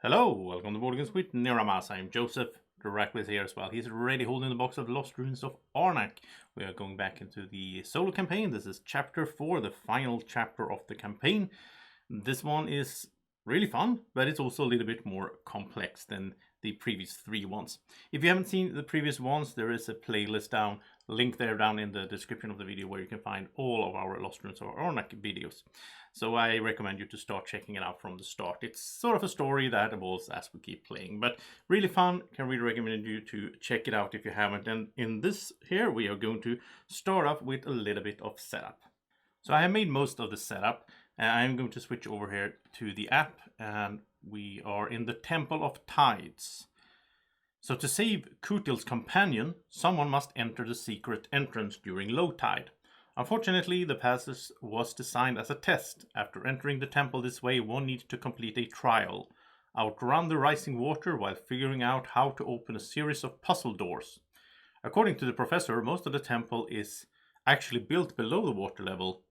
Hello, welcome to Boardgames with Niramas. I'm Joseph, directly here as well. He's already holding the box of Lost Ruins of Arnak. We are going back into the solo campaign. This is chapter 4, the final chapter of the campaign. This one is really fun, but it's also a little bit more complex than the previous 3 ones. If you haven't seen the previous ones, there is a playlist link there down in the description of the video where you can find all of our Lost Ruins of Arnak videos. So I recommend you to start checking it out from the start. It's sort of a story that evolves as we keep playing, but really fun. Can really recommend you to check it out if you haven't. And in this here, we are going to start off with a little bit of setup. So I have made most of the setup. I'm going to switch over here to the app, and we are in the Temple of Tides. So to save Kutil's companion, someone must enter the secret entrance during low tide. Unfortunately, the passage was designed as a test. After entering the temple this way, one needs to complete a trial. Outrun the rising water while figuring out how to open a series of puzzle doors. According to the professor, most of the temple is actually built below the water level.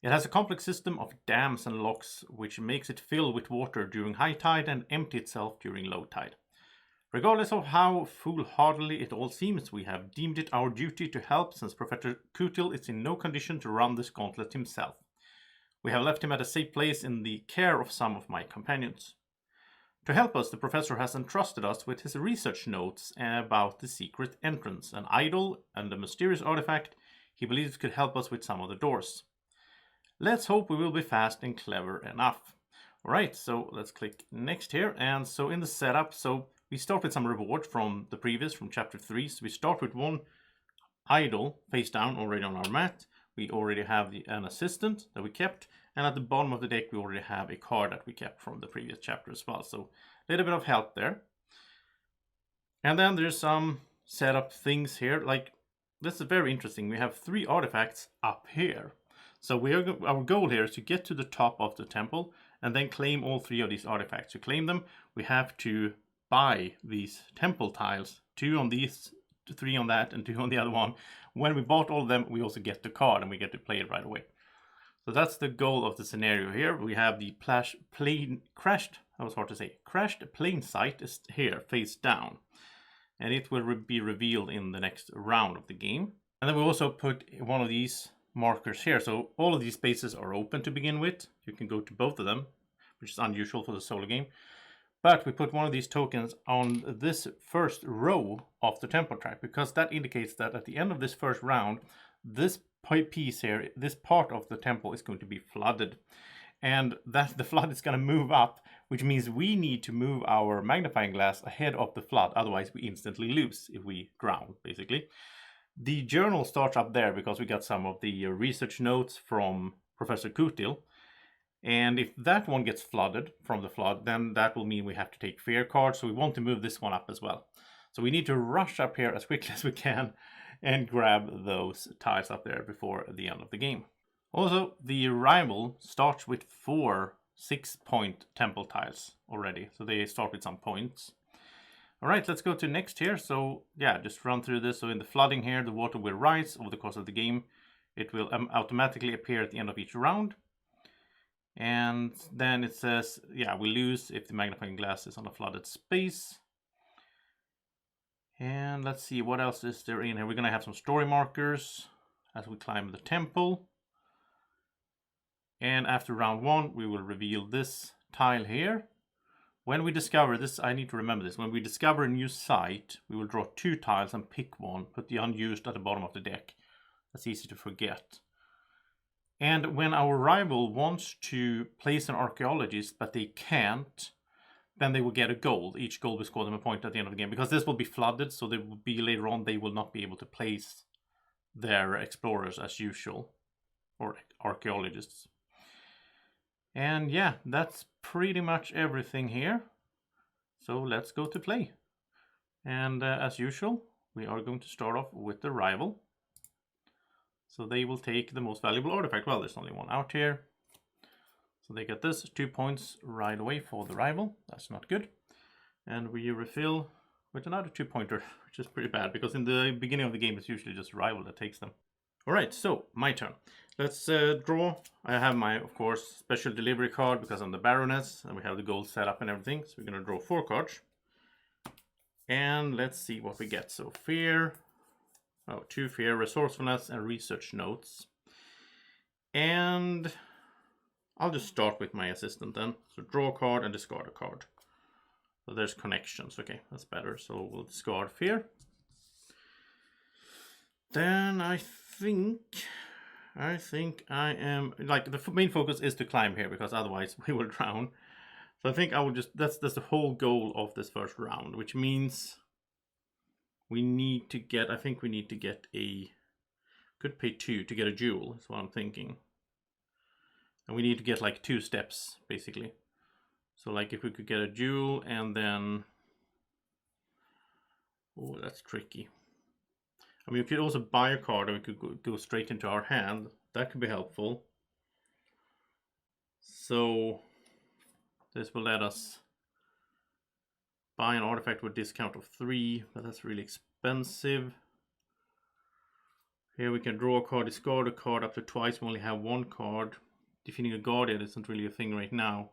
It has a complex system of dams and locks, which makes it fill with water during high tide and empty itself during low tide. Regardless of how foolhardy it all seems, we have deemed it our duty to help since Professor Kutil is in no condition to run this gauntlet himself. We have left him at a safe place in the care of some of my companions. To help us, the professor has entrusted us with his research notes about the secret entrance, an idol and a mysterious artifact he believes could help us with some of the doors. Let's hope we will be fast and clever enough. Alright, so let's click next here. And so in the setup, we start with some reward from the previous, from chapter 3. So we start with one idol face down already on our mat. We already have an assistant that we kept. And at the bottom of the deck, we already have a card that we kept from the previous chapter as well. So a little bit of help there. And then there's some setup things here. Like, this is very interesting. We have 3 artifacts up here. So our goal here is to get to the top of the temple and then claim all 3 of these artifacts. To claim them, we have to buy these temple tiles, 2 on these, 3 on that, and 2 on the other one. When we bought all of them, we also get the card and we get to play it right away. So that's the goal of the scenario here. We have the crashed plane site is here, face down. And it will be revealed in the next round of the game. And then we also put one of these markers here. So all of these spaces are open to begin with. You can go to both of them, which is unusual for the solo game. But we put one of these tokens on this first row of the temple track because that indicates that at the end of this first round, this piece here, this part of the temple is going to be flooded. And that the flood is going to move up, which means we need to move our magnifying glass ahead of the flood. Otherwise, we instantly lose if we drown, basically. The journal starts up there because we got some of the research notes from Professor Kutil. And if that one gets flooded from the flood, then that will mean we have to take fear cards. So we want to move this one up as well. So we need to rush up here as quickly as we can and grab those tiles up there before the end of the game. Also, the rival starts with 4 6-point temple tiles already. So they start with some points. Alright, let's go to next here. So yeah, just run through this. So in the flooding here, the water will rise over the course of the game. It will automatically appear at the end of each round. And then it says, yeah, we lose if the magnifying glass is on a flooded space. And let's see, what else is there in here? We're going to have some story markers as we climb the temple. And after round 1, we will reveal this tile here. When we discover this, I need to remember this. When we discover a new site, we will draw 2 tiles and pick one. Put the unused at the bottom of the deck. That's easy to forget. And when our rival wants to place an archaeologist, but they can't, then they will get a gold. Each gold will score them a point at the end of the game. Because this will be flooded, so there will be later on, they will not be able to place their explorers as usual. Or archaeologists. And yeah, that's pretty much everything here. So let's go to play. And as usual, we are going to start off with the rival. So they will take the most valuable artifact. Well, there's only one out here. So they get this, 2 points right away for the rival. That's not good. And we refill with another 2-pointer, which is pretty bad. Because in the beginning of the game, it's usually just rival that takes them. Alright, so my turn. Let's draw. I have my, of course, special delivery card because I'm the Baroness and we have the gold set up and everything. So we're going to draw 4 cards. And let's see what we get. So fear, 2 fear, resourcefulness, and research notes. And I'll just start with my assistant then. So draw a card and discard a card. So there's connections. Okay, that's better. So we'll discard fear. Then I think I am, like, the main focus is to climb here because otherwise we will drown. So I think I will just, that's the whole goal of this first round, which means we need to get, I think we need to get could pay 2 to get a jewel, is what I'm thinking. And we need to get like 2 steps, basically. So like if we could get a jewel and then, oh, that's tricky. I mean, we could also buy a card and we could go straight into our hand. That could be helpful. So this will let us buy an artifact with discount of 3, but that's really expensive. Here we can draw a card, discard a card up to twice. We only have 1 card. Defeating a guardian isn't really a thing right now.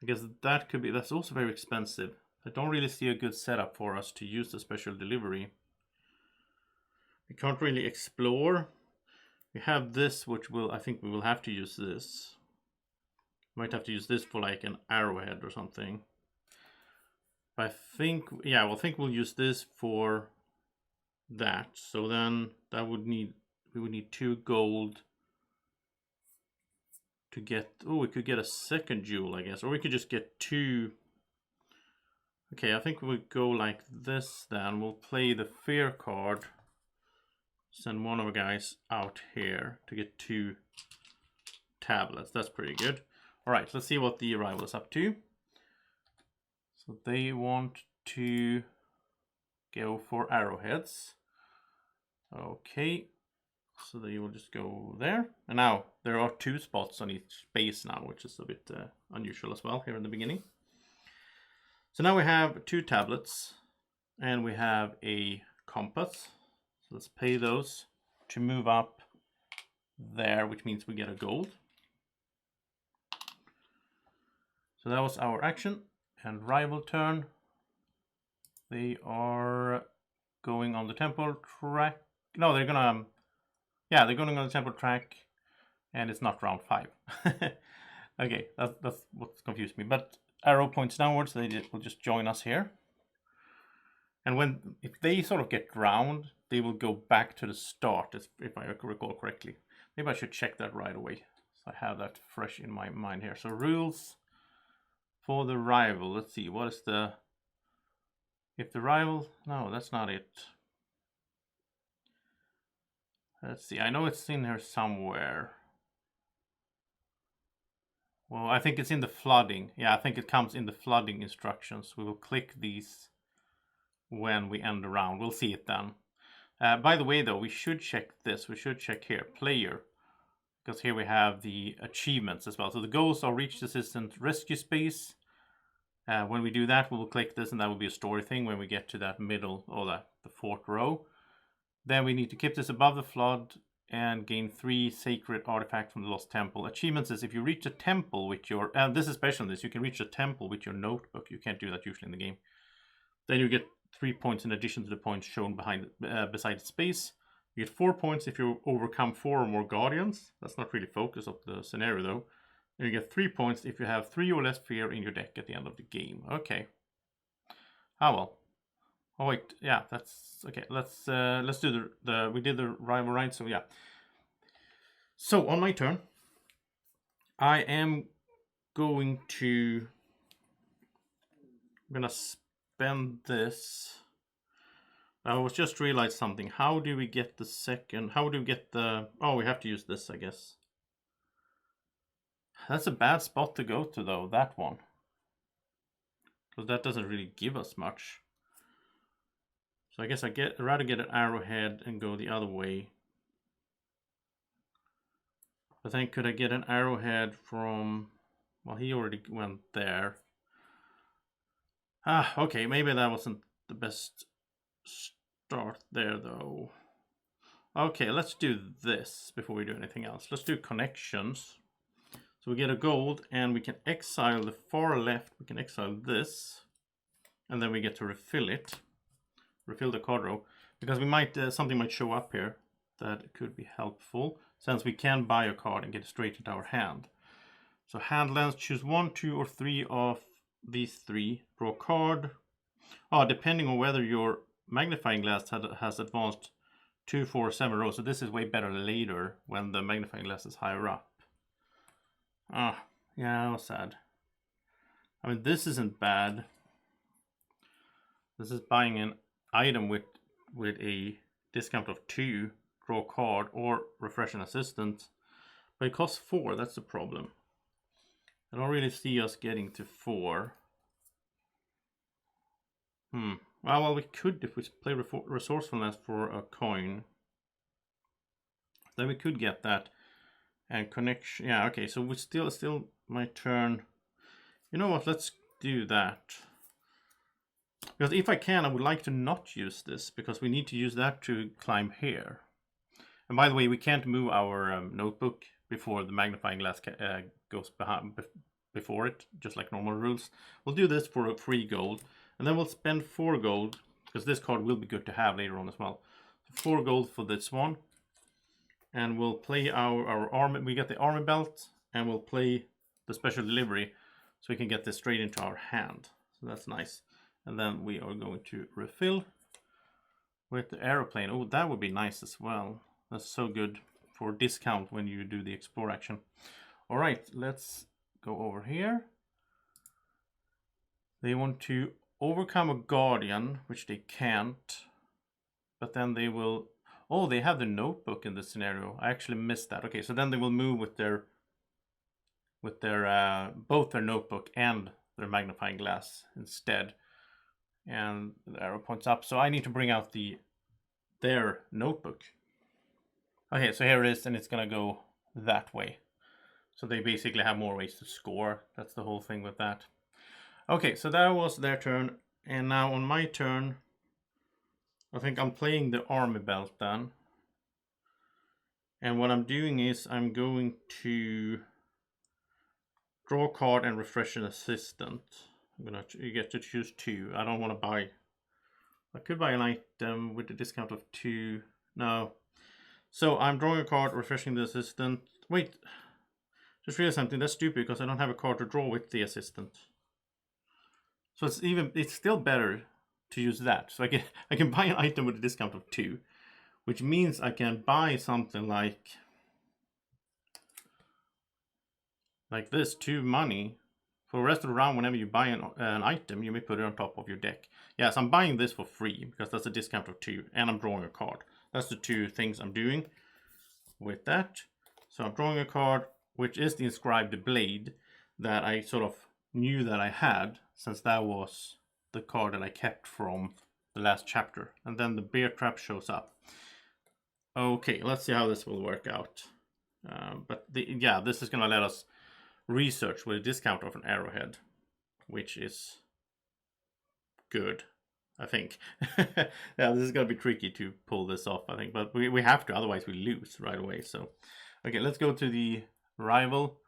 I guess that could be, that's also very expensive. I don't really see a good setup for us to use the special delivery. We can't really explore. We have this, which will, I think we will have to use this. Might have to use this for like an arrowhead or something. But I think, yeah, well, I think we'll use this for that. So then that would need, we would need 2 gold to get, oh, we could get a second jewel, I guess. Or we could just get 2. Okay, I think we'll go like this then. We'll play the fear card. Send one of our guys out here to get 2 tablets. That's pretty good. All right, let's see what the rival is up to. So they want to go for arrowheads. Okay, so they will just go there. And now there are 2 spots on each base now, which is a bit unusual as well here in the beginning. So now we have 2 tablets and we have a compass. So let's pay those to move up there, which means we get a gold. So that was our action. And rival turn. They are going on the temple track. No, they're gonna, yeah, they're going on the temple track, and it's not round 5. Okay, that's what confused me. But arrow points downwards, so they will just join us here. And if they sort of get drowned, they will go back to the start, if I recall correctly. Maybe I should check that right away, so I have that fresh in my mind here. So rules for the rival. Let's see, what is the... If the rival... No, that's not it. Let's see, I know it's in here somewhere. Well, I think it's in the flooding. Yeah, I think it comes in the flooding instructions. We will click these when we end the round. We'll see it then. By the way, though, we should check this. We should check here, player. Because here we have the achievements as well. So the goals are reach the assistant rescue space. When we do that, we will click this, and that will be a story thing when we get to that middle, or the 4th row. Then we need to keep this above the flood and gain 3 sacred artifacts from the lost temple. Achievements is if you reach a temple with your, and this is special in this, you can reach a temple with your notebook. You can't do that usually in the game. Then you get 3 points in addition to the points shown beside the space. You get 4 points if you overcome 4 or more guardians. That's not really focus of the scenario though. And you get 3 points if you have 3 or less fear in your deck at the end of the game. Okay. Ah well. Oh wait, yeah, that's okay. Let's do we did the rival, right? So yeah. So on my turn, I am going to, I'm gonna spend this. I was just realized something. How do we get the second? How do we get the? Oh, we have to use this, I guess. That's a bad spot to go to, though, that one. Because that doesn't really give us much. So I guess I'd rather get an arrowhead and go the other way. But then could I get an arrowhead from... Well, he already went there. Ah, okay, maybe that wasn't the best start there, though. Okay, let's do this before we do anything else. Let's do connections. So we get a gold, and we can exile the far left. We can exile this, and then we get to refill it. Refill the card row, because we might something might show up here that could be helpful, since we can buy a card and get it straight into our hand. So hand lands, choose 1, 2, or 3 of these 3. Draw a card. Oh, depending on whether your magnifying glass has advanced 2, 4, 7 rows. So this is way better later when the magnifying glass is higher up. Ah, yeah, that was sad. I mean, this isn't bad. This is buying an item with a discount of 2, draw a card, or refresh an assistant. But it costs 4, that's the problem. I don't really see us getting to 4. Well, we could if we play resourcefulness for a coin. Then we could get that. And connection. Yeah, okay, so we still my turn. You know what, let's do that. Because if I can, I would like to not use this, because we need to use that to climb here. And by the way, we can't move our notebook before the magnifying glass goes before it, just like normal rules. We'll do this for a 3 gold, and then we'll spend 4 gold, because this card will be good to have later on as well. So 4 gold for this one, and we'll play our armor. We get the armor belt, and we'll play the special delivery, so we can get this straight into our hand. So that's nice. And then we are going to refill with the aeroplane. Oh, that would be nice as well. That's so good for discount when you do the explore action. All right, let's go over here. They want to overcome a guardian, which they can't. But then they will... Oh, they have the notebook in this scenario. I actually missed that. Okay, so then they will move with their both their notebook and their magnifying glass instead. And the arrow points up. So I need to bring out their notebook. Okay, so here it is, and it's gonna go that way. So they basically have more ways to score. That's the whole thing with that. Okay, so that was their turn. And now on my turn, I think I'm playing the army belt then. And what I'm doing is I'm going to draw a card and refresh an assistant. You get to choose 2. I don't want to buy. I could buy an item with a discount of 2. No. So I'm drawing a card, refreshing the assistant. Wait. Just realized something. That's stupid because I don't have a card to draw with the assistant. So it's still better to use that. So I can buy an item with a discount of 2, which means I can buy something like this, 2 money. For the rest of the round, whenever you buy an item, you may put it on top of your deck. Yes, I'm buying this for free because that's a discount of 2, and I'm drawing a card. That's the 2 things I'm doing with that. So I'm drawing a card, which is the inscribed blade that I sort of knew that I had, since that was the card that I kept from the last chapter. And then the bear trap shows up. Okay, let's see how this will work out. This is going to let us research with a discount of an arrowhead, which is good, I think. Yeah, this is going to be tricky to pull this off, I think, but we have to, otherwise we lose right away. So, okay, let's go to the rival.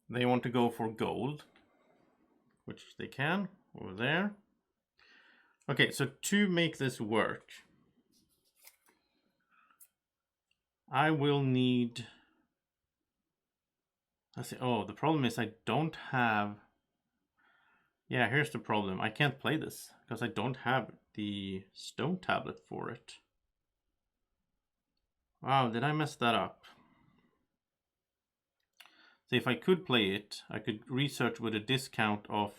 They want to go for gold, which they can, over there. Okay, so to make this work, I will need... Let's see. Oh, the problem is I don't have... Yeah, here's the problem. I can't play this because I don't have the stone tablet for it. Wow, did I mess that up? So if I could play it, I could research with a discount of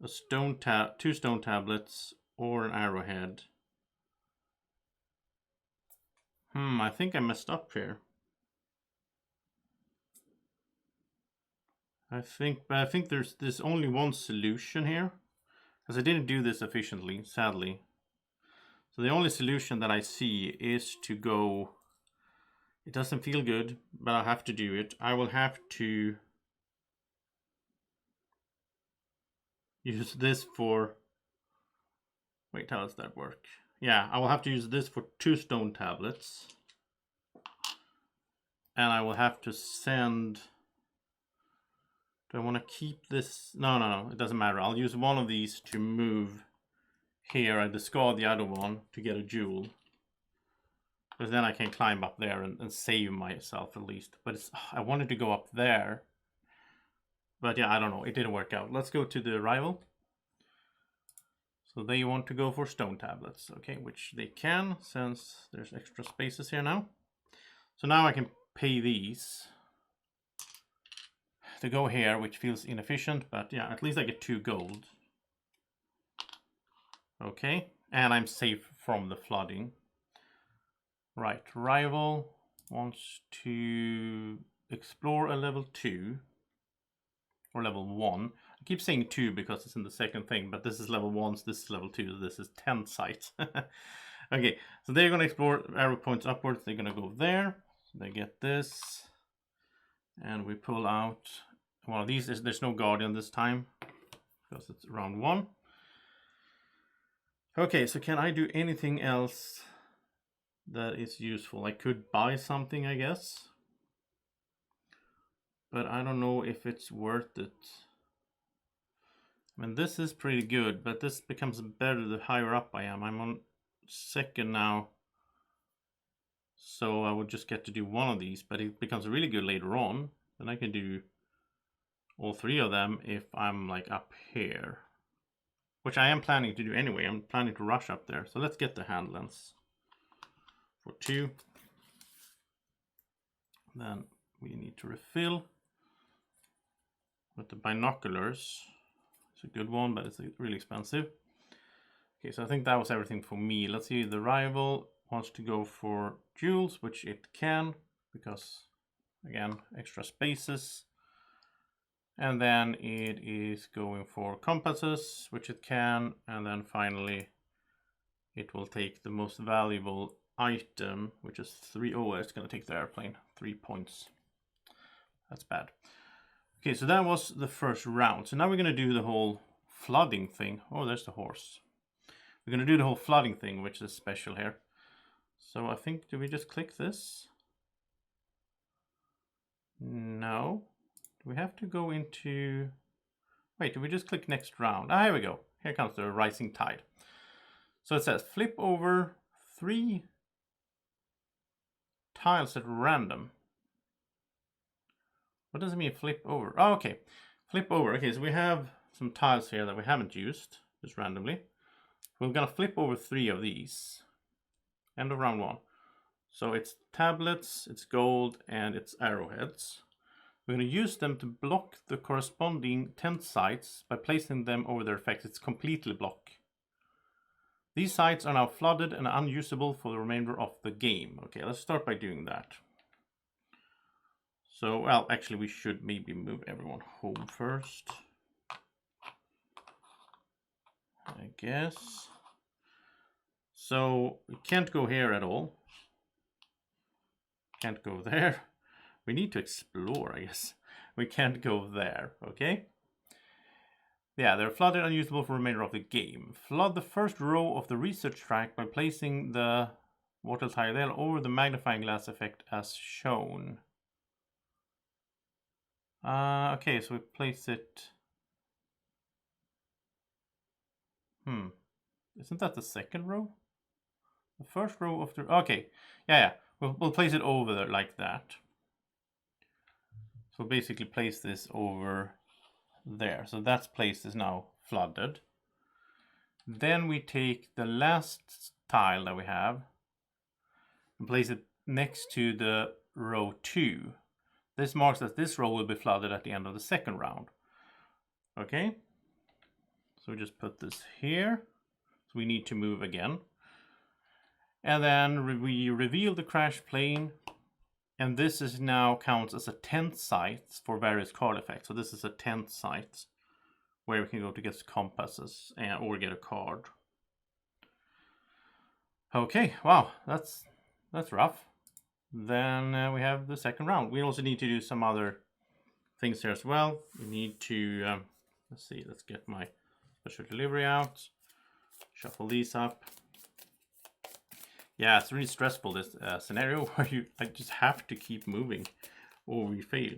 a 2 stone tablets or an arrowhead. I think I messed up here. I think there's only one solution here, because I didn't do this efficiently, sadly. So the only solution that I see is to go... It doesn't feel good, but I have to do it. I will have to use this for... Wait, how does that work? yeah, I will have to use this for 2 stone tablets. And I will have to send... Do I want to keep this? No, it doesn't matter. I'll use one of these to move here. I discard the other one to get a jewel. Because then I can climb up there and save myself at least. But it's, I wanted to go up there. But yeah, I don't know. It didn't work out. Let's go to the rival. So they want to go for stone tablets. Okay, which they can since there's extra spaces here now. So now I can pay these to go here, which feels inefficient, but yeah, at least I get 2 gold. Okay, and I'm safe from the flooding. Right, rival wants to explore a level 2 or level 1. I keep saying 2 because it's in the second thing, but this is level 1, so this is level 2, so this is 10 sites. Okay, so they're going to explore, arrow points upwards, they're going to go there. So they get this, and we pull out one of these. There's no guardian this time because it's round 1. Okay, so can I do anything else that is useful? I could buy something, I guess, but I don't know if it's worth it. I mean, this is pretty good, but this becomes better the higher up I am. I'm on 2nd now, so I would just get to do one of these, but it becomes really good later on. Then I can do all 3 of them if I'm like up here, which I am planning to do anyway. I'm planning to rush up there. So let's get the hand lens for 2. Then we need to refill with the binoculars. It's a good one, but it's really expensive. Okay, so I think that was everything for me. Let's see, the rival wants to go for jewels, which it can, because again, extra spaces. And then it is going for compasses, which it can. And then finally, it will take the most valuable item, which is 3. Oh, it's going to take the airplane. 3 points. That's bad. Okay, so that was the first round. So now we're going to do the whole flooding thing. Oh, there's the horse. We're going to do the whole flooding thing, which is special here. So I think, do we just click this? No. Do we have to go into... Wait, do we just click next round? Ah, here we go. Here comes the rising tide. So it says flip over 3 tiles at random. What does it mean flip over? Oh, okay. Flip over. Okay, so we have some tiles here that we haven't used, just randomly. We're going to flip over 3 of these. End of round 1. So it's tablets, it's gold, and it's arrowheads. We're going to use them to block the corresponding tent sites by placing them over their effects. It's completely block. These sites are now flooded and unusable for the remainder of the game. Okay, let's start by doing that. So, well, actually we should maybe move everyone home first, I guess. So, we can't go here at all. Can't go there. We need to explore, I guess. We can't go there, okay? Yeah, they're flooded and unusable for the remainder of the game. Flood the first row of the research track by placing the water tile there over the magnifying glass effect as shown. Okay, so we place it... Isn't that the second row? The first row of the... Okay, yeah. We'll place it over there like that. So basically place this over there. So that place is now flooded. Then we take the last tile that we have and place it next to the row 2. This marks that this row will be flooded at the end of the second round. Okay. So we just put this here. So we need to move again. And then we reveal the crash plane. And this is now counts as a tent site for various card effects. So this is a tent site where we can go to get compasses or get a card. Okay, wow, that's rough. Then we have the second round. We also need to do some other things here as well. We need to, let's get my special delivery out. Shuffle these up. Yeah, it's really stressful, this scenario where I just have to keep moving or we fail.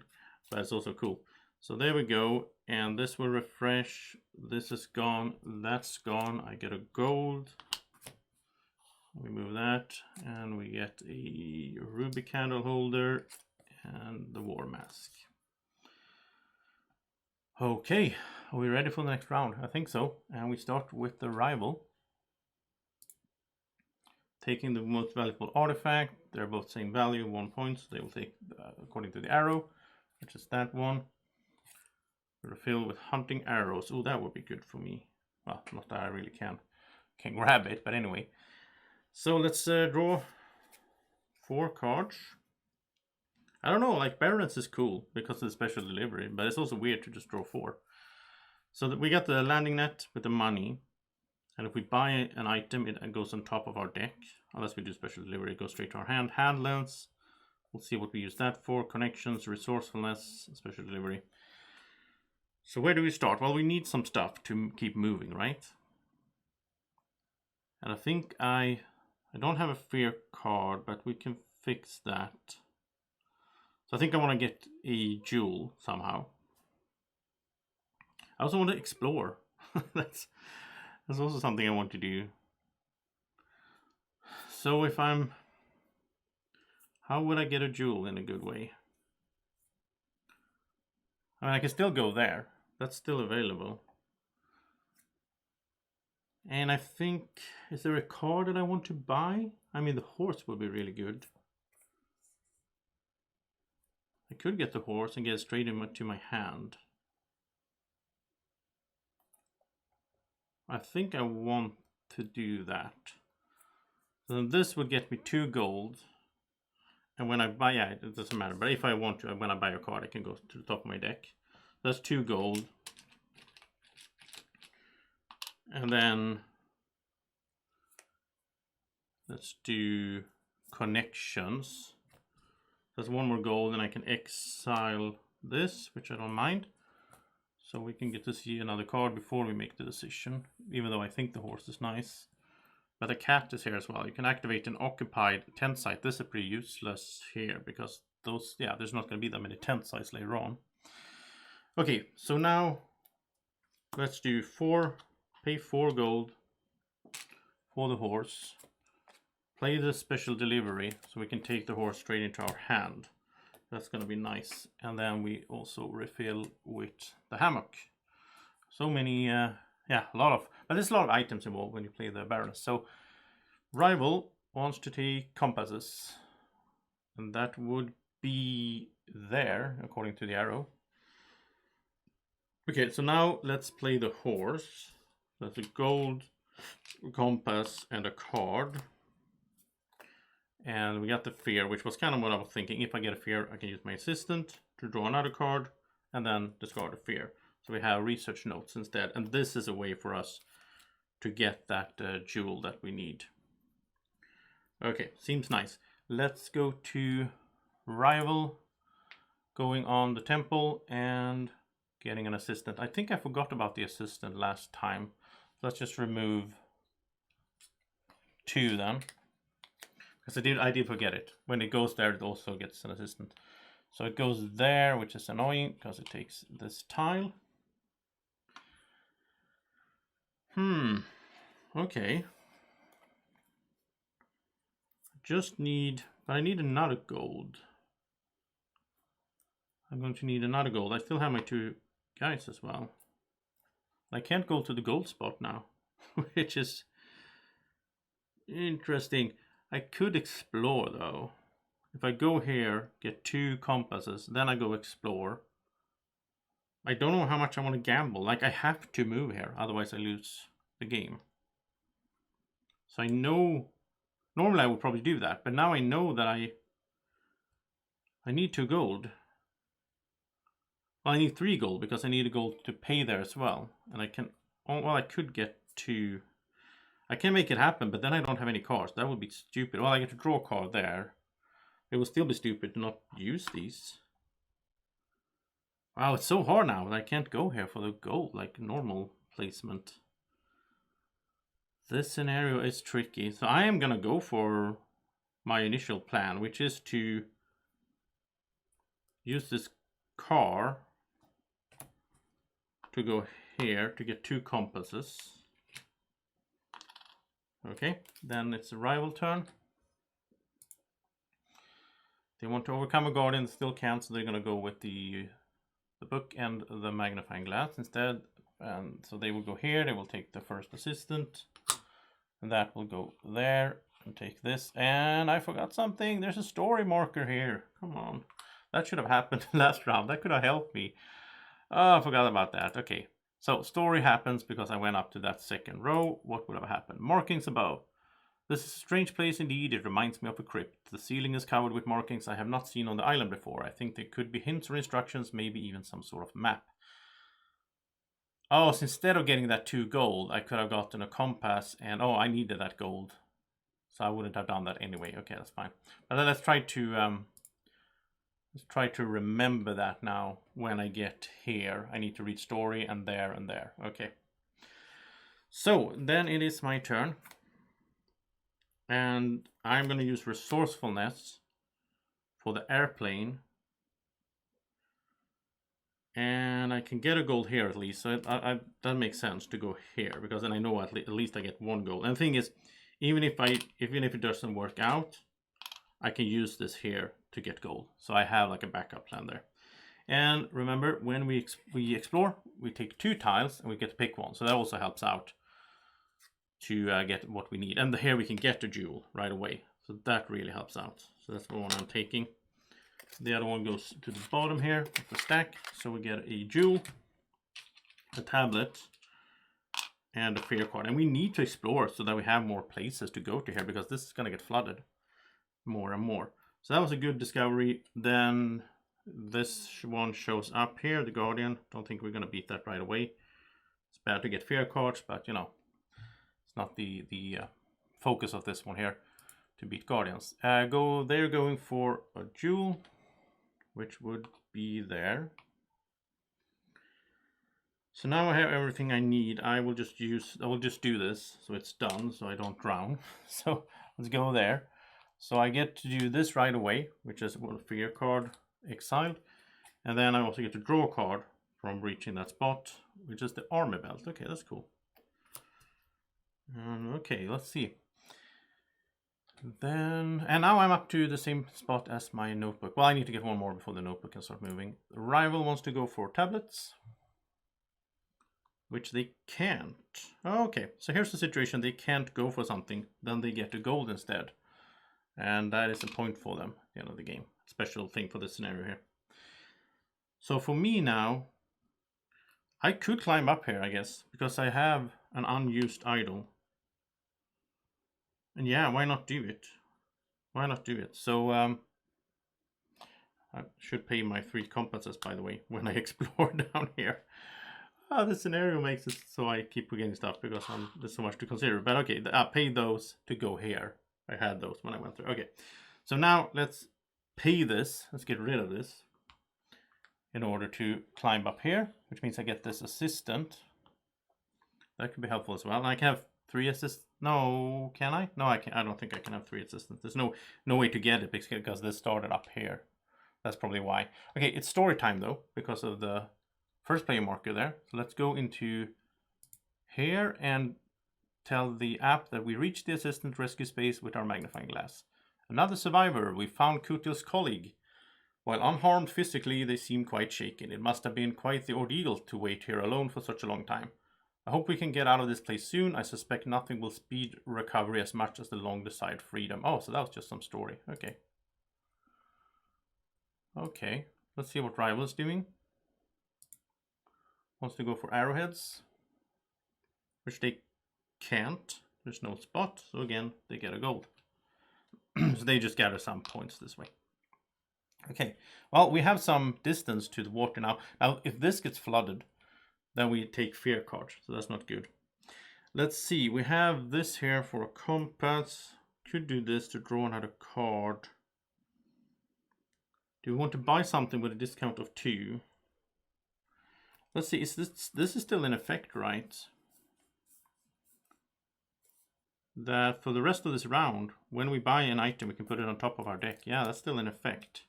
But it's also cool. So there we go. And this will refresh. This is gone. That's gone. I get a gold. We move that. And we get a ruby candle holder and the war mask. Okay. Are we ready for the next round? I think so. And we start with the rival. Taking the most valuable artifact. They're both same value, 1 point. So they will take according to the arrow, which is that one. Refill with hunting arrows. Oh, that would be good for me. Well, not that I really can grab it, but anyway. So let's draw 4 cards. I don't know, like Baroness is cool because of the special delivery, but it's also weird to just draw 4. So that we got the landing net with the money. And if we buy an item, it goes on top of our deck. Unless we do special delivery, it goes straight to our hand. Hand lens. We'll see what we use that for. Connections, resourcefulness, special delivery. So where do we start? Well, we need some stuff to keep moving, right? And I think I don't have a fear card, but we can fix that. So I think I want to get a jewel somehow. I also want to explore. That's also something I want to do. So if how would I get a jewel in a good way? I mean, I can still go there. That's still available. And I think, is there a card that I want to buy? I mean, the horse would be really good. I could get the horse and get it straight into my hand. I think I want to do that. So this would get me 2 gold. And when I buy, yeah, it doesn't matter. But if I want to, when I buy a card, I can go to the top of my deck. That's 2 gold. And then let's do connections. That's 1 more gold, and I can exile this, which I don't mind. So we can get to see another card before we make the decision, even though I think the horse is nice. But the cat is here as well. You can activate an occupied tent site. This is pretty useless here because those, yeah, there's not going to be that many tent sites later on. Okay, so now let's do pay 4 gold for the horse. Play the special delivery so we can take the horse straight into our hand. That's going to be nice. And then we also refill with the hammock. So many, yeah, a lot of, but there's a lot of items involved when you play the Baroness. So rival wants to take compasses. And that would be there, according to the arrow. Okay, so now let's play the horse. That's a gold compass and a card. And we got the fear, which was kind of what I was thinking. If I get a fear, I can use my assistant to draw another card and then discard a fear. So we have research notes instead. And this is a way for us to get that jewel that we need. Okay, seems nice. Let's go to rival, going on the temple and getting an assistant. I think I forgot about the assistant last time. Let's just remove 2 then. Because I did forget it. When it goes there, it also gets an assistant. So it goes there, which is annoying because it takes this tile. Okay. Just need, but I need another gold. I'm going to need another gold. I still have my 2 guys as well. I can't go to the gold spot now, which is interesting. I could explore though. If I go here, get 2 compasses, then I go explore. I don't know how much I want to gamble. Like I have to move here, otherwise I lose the game. So I know, normally I would probably do that, but now I know that I need 2 gold. Well, I need 3 gold because I need a gold to pay there as well. And I can, well, I could get 2. I can make it happen, but then I don't have any cards. That would be stupid. Well, I get to draw a card there. It will still be stupid to not use these. Wow, it's so hard now that I can't go here for the gold, like normal placement. This scenario is tricky. So I am going to go for my initial plan, which is to use this car to go here to get 2 compasses. Okay, then it's a rival turn. They want to overcome a guardian, still can't, so they're going to go with the book and the magnifying glass instead. And so they will go here, they will take the first assistant, and that will go there and take this. And I forgot something, there's a story marker here. Come on, that should have happened last round. That could have helped me. Oh, I forgot about that. Okay, so story happens because I went up to that second row. What would have happened? Markings above. This is a strange place indeed. It reminds me of a crypt. The ceiling is covered with markings I have not seen on the island before. I think they could be hints or instructions, maybe even some sort of map. Oh, so instead of getting that 2 gold, I could have gotten a compass, and oh, I needed that gold. So I wouldn't have done that anyway. Okay, that's fine. But then let's try to remember that now when I get here. I need to read story and there and there. Okay. So then it is my turn. And I'm going to use resourcefulness for the airplane. And I can get a gold here at least. So that makes sense to go here, because then I know at least I get 1 gold. And the thing is, even if it doesn't work out, I can use this here to get gold. So I have like a backup plan there. And remember, when we explore, we take 2 tiles and we get to pick one. So that also helps out to get what we need. And here we can get a jewel right away. So that really helps out. So that's the one I'm taking. The other one goes to the bottom here of the stack. So we get a jewel, a tablet, and a fear card. And we need to explore so that we have more places to go to here, because this is going to get flooded more and more. So that was a good discovery. Then this one shows up here, the Guardian. Don't think we're going to beat that right away. It's bad to get fear cards, but you know, it's not the focus of this one here to beat Guardians. They're going for a jewel, which would be there. So now I have everything I need. I will just do this so it's done, so I don't drown. So let's go there. So I get to do this right away, which is a fear card exiled. And then I also get to draw a card from reaching that spot, which is the armor belt. Okay, that's cool. Okay, let's see. And now I'm up to the same spot as my notebook. Well, I need to get 1 more before the notebook can start moving. The rival wants to go for tablets, which they can't. Okay, so here's the situation. They can't go for something, then they get a gold instead. And that is a point for them at the end of the game. Special thing for this scenario here. So for me now, I could climb up here, I guess, because I have an unused idol. And yeah, why not do it? Why not do it? So I should pay my 3 compasses, by the way, when I explore down here. The scenario makes it so I keep getting stuff because there's so much to consider. But okay, I paid those to go here. I had those when I went through. Okay, so now let's pay this. Let's get rid of this in order to climb up here, which means I get this assistant. That could be helpful as well. And I can have 3 assistants. No, can I? No, I can't. I don't think I can have 3 assistants. There's no way to get it because this started up here. That's probably why. Okay, it's story time though, because of the first player marker there. So let's go into here and tell the app that we reached the assistant rescue space with our magnifying glass. Another survivor. We found Kutil's colleague. While unharmed physically, they seem quite shaken. It must have been quite the ordeal to wait here alone for such a long time. I hope we can get out of this place soon. I suspect nothing will speed recovery as much as the long-desired freedom. Oh, so that was just some story. Okay. Okay. Let's see what rival is doing. Wants to go for arrowheads, which they can't. There's no spot. So again, they get a gold. So they just gather some points this way. Okay. Well, we have some distance to the water now. Now, if this gets flooded, then we take fear cards, so that's not good. Let's see, we have this here for a compass. Could do this to draw another card. Do we want to buy something with a discount of 2? Let's see, this is still in effect, right? that for the rest of this round, when we buy an item, we can put it on top of our deck. Yeah, that's still in effect.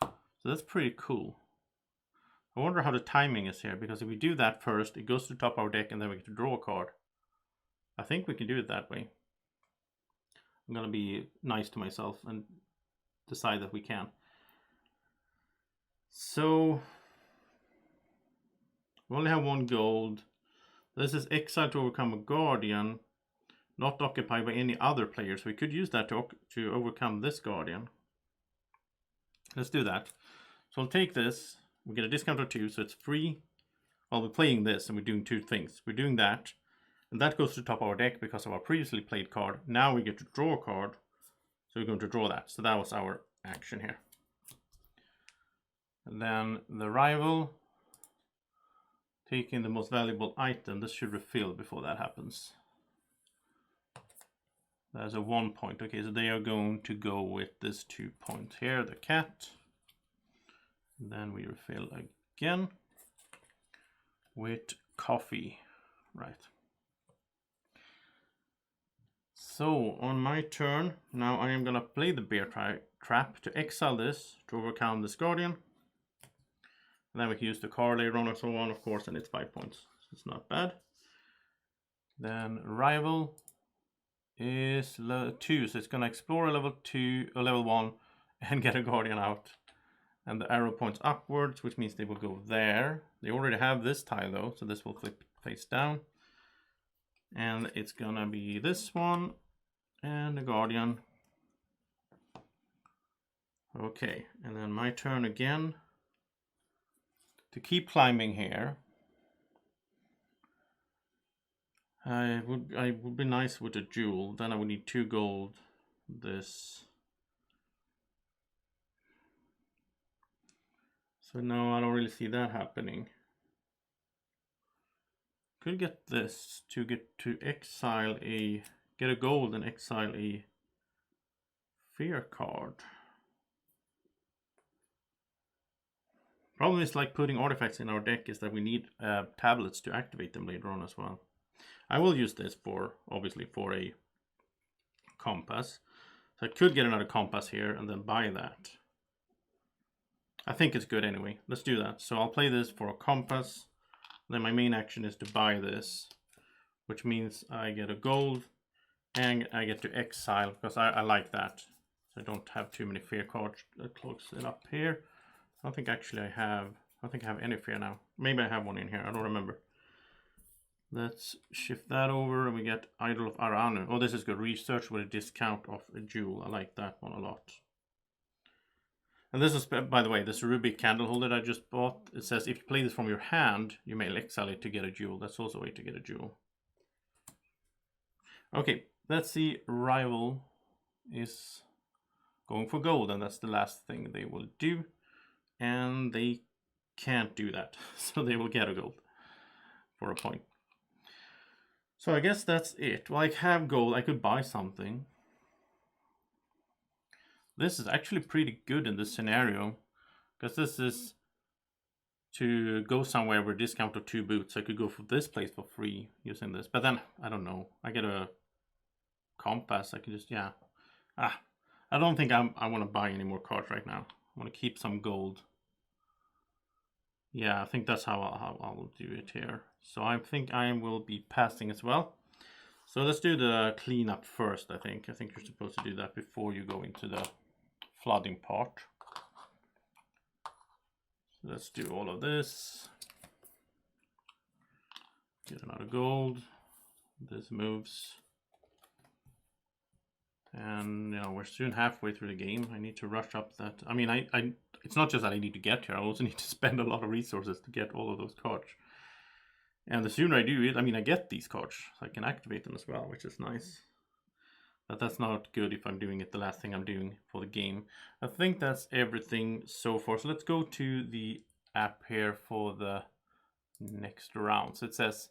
So that's pretty cool. I wonder how the timing is here, because if we do that first, it goes to the top of our deck and then we get to draw a card. I think we can do it that way. I'm gonna be nice to myself and decide that we can. So we only have 1 gold. This is exile to overcome a guardian, not occupied by any other players. We could use that to overcome this guardian. Let's do that. So I'll take this. We get a discount of 2, so it's free. Well, we're playing this and we're doing 2 things. We're doing that, and that goes to the top of our deck because of our previously played card. Now we get to draw a card, so we're going to draw that. So that was our action here. And then the rival, taking the most valuable item. This should refill before that happens. There's a 1 point. Okay, so they are going to go with this 2 point here, the cat. And then we refill again with coffee. Right. So on my turn, now I am gonna play the bear trap to exile this to overcome this guardian. And then we can use the card later on and so on, of course, and it's 5 points. So it's not bad. Then rival is level 2, so it's gonna explore a level 1 and get a guardian out. And the arrow points upwards, which means they will go there. They already have this tile though, so this will flip face down. And it's gonna be this one and the guardian. Okay, and then my turn again. To keep climbing here, I would be nice with a jewel. Then I would need 2 gold. This. So no, I don't really see that happening. Could get this to get to exile get a gold and exile a fear card. Problem is, like putting artifacts in our deck, is that we need tablets to activate them later on as well. I will use this for, obviously, for a compass. So I could get another compass here and then buy that. I think it's good anyway. Let's do that. So I'll play this for a compass. Then my main action is to buy this, which means I get a gold and I get to exile, because I like that. So I don't have too many fear cards. That close it up here. I don't think actually I don't think I have any fear now. Maybe I have one in here. I don't remember. Let's shift that over and we get Idol of Arnak. Oh, this is good. Research with a discount of a jewel. I like that one a lot. And this is, by the way, this ruby candle holder that I just bought. It says if you play this from your hand, you may exile it to get a jewel. That's also a way to get a jewel. Okay, let's see. Rival is going for gold, and that's the last thing they will do. And they can't do that, so they will get a gold for a point. So I guess that's it. Well, I have gold. I could buy something. This is actually pretty good in this scenario, because this is to go somewhere with a discount of 2 boots. I could go for this place for free using this, but then I don't know. I get a compass. I can just, yeah. I don't think I want to buy any more cards right now. I want to keep some gold. Yeah, I think that's how I'll do it here. So I think I will be passing as well. So let's do the cleanup first, I think. I think you're supposed to do that before you go into the flooding part. So let's do all of this. Get another gold. This moves. And, you know, we're soon halfway through the game. I need to rush up that. I mean, it's not just that I need to get here. I also need to spend a lot of resources to get all of those cards. And the sooner I do it, I mean, I get these cards, so I can activate them as well, which is nice. But that's not good if I'm doing it the last thing I'm doing for the game. I think that's everything so far. So let's go to the app here for the next round. So it says,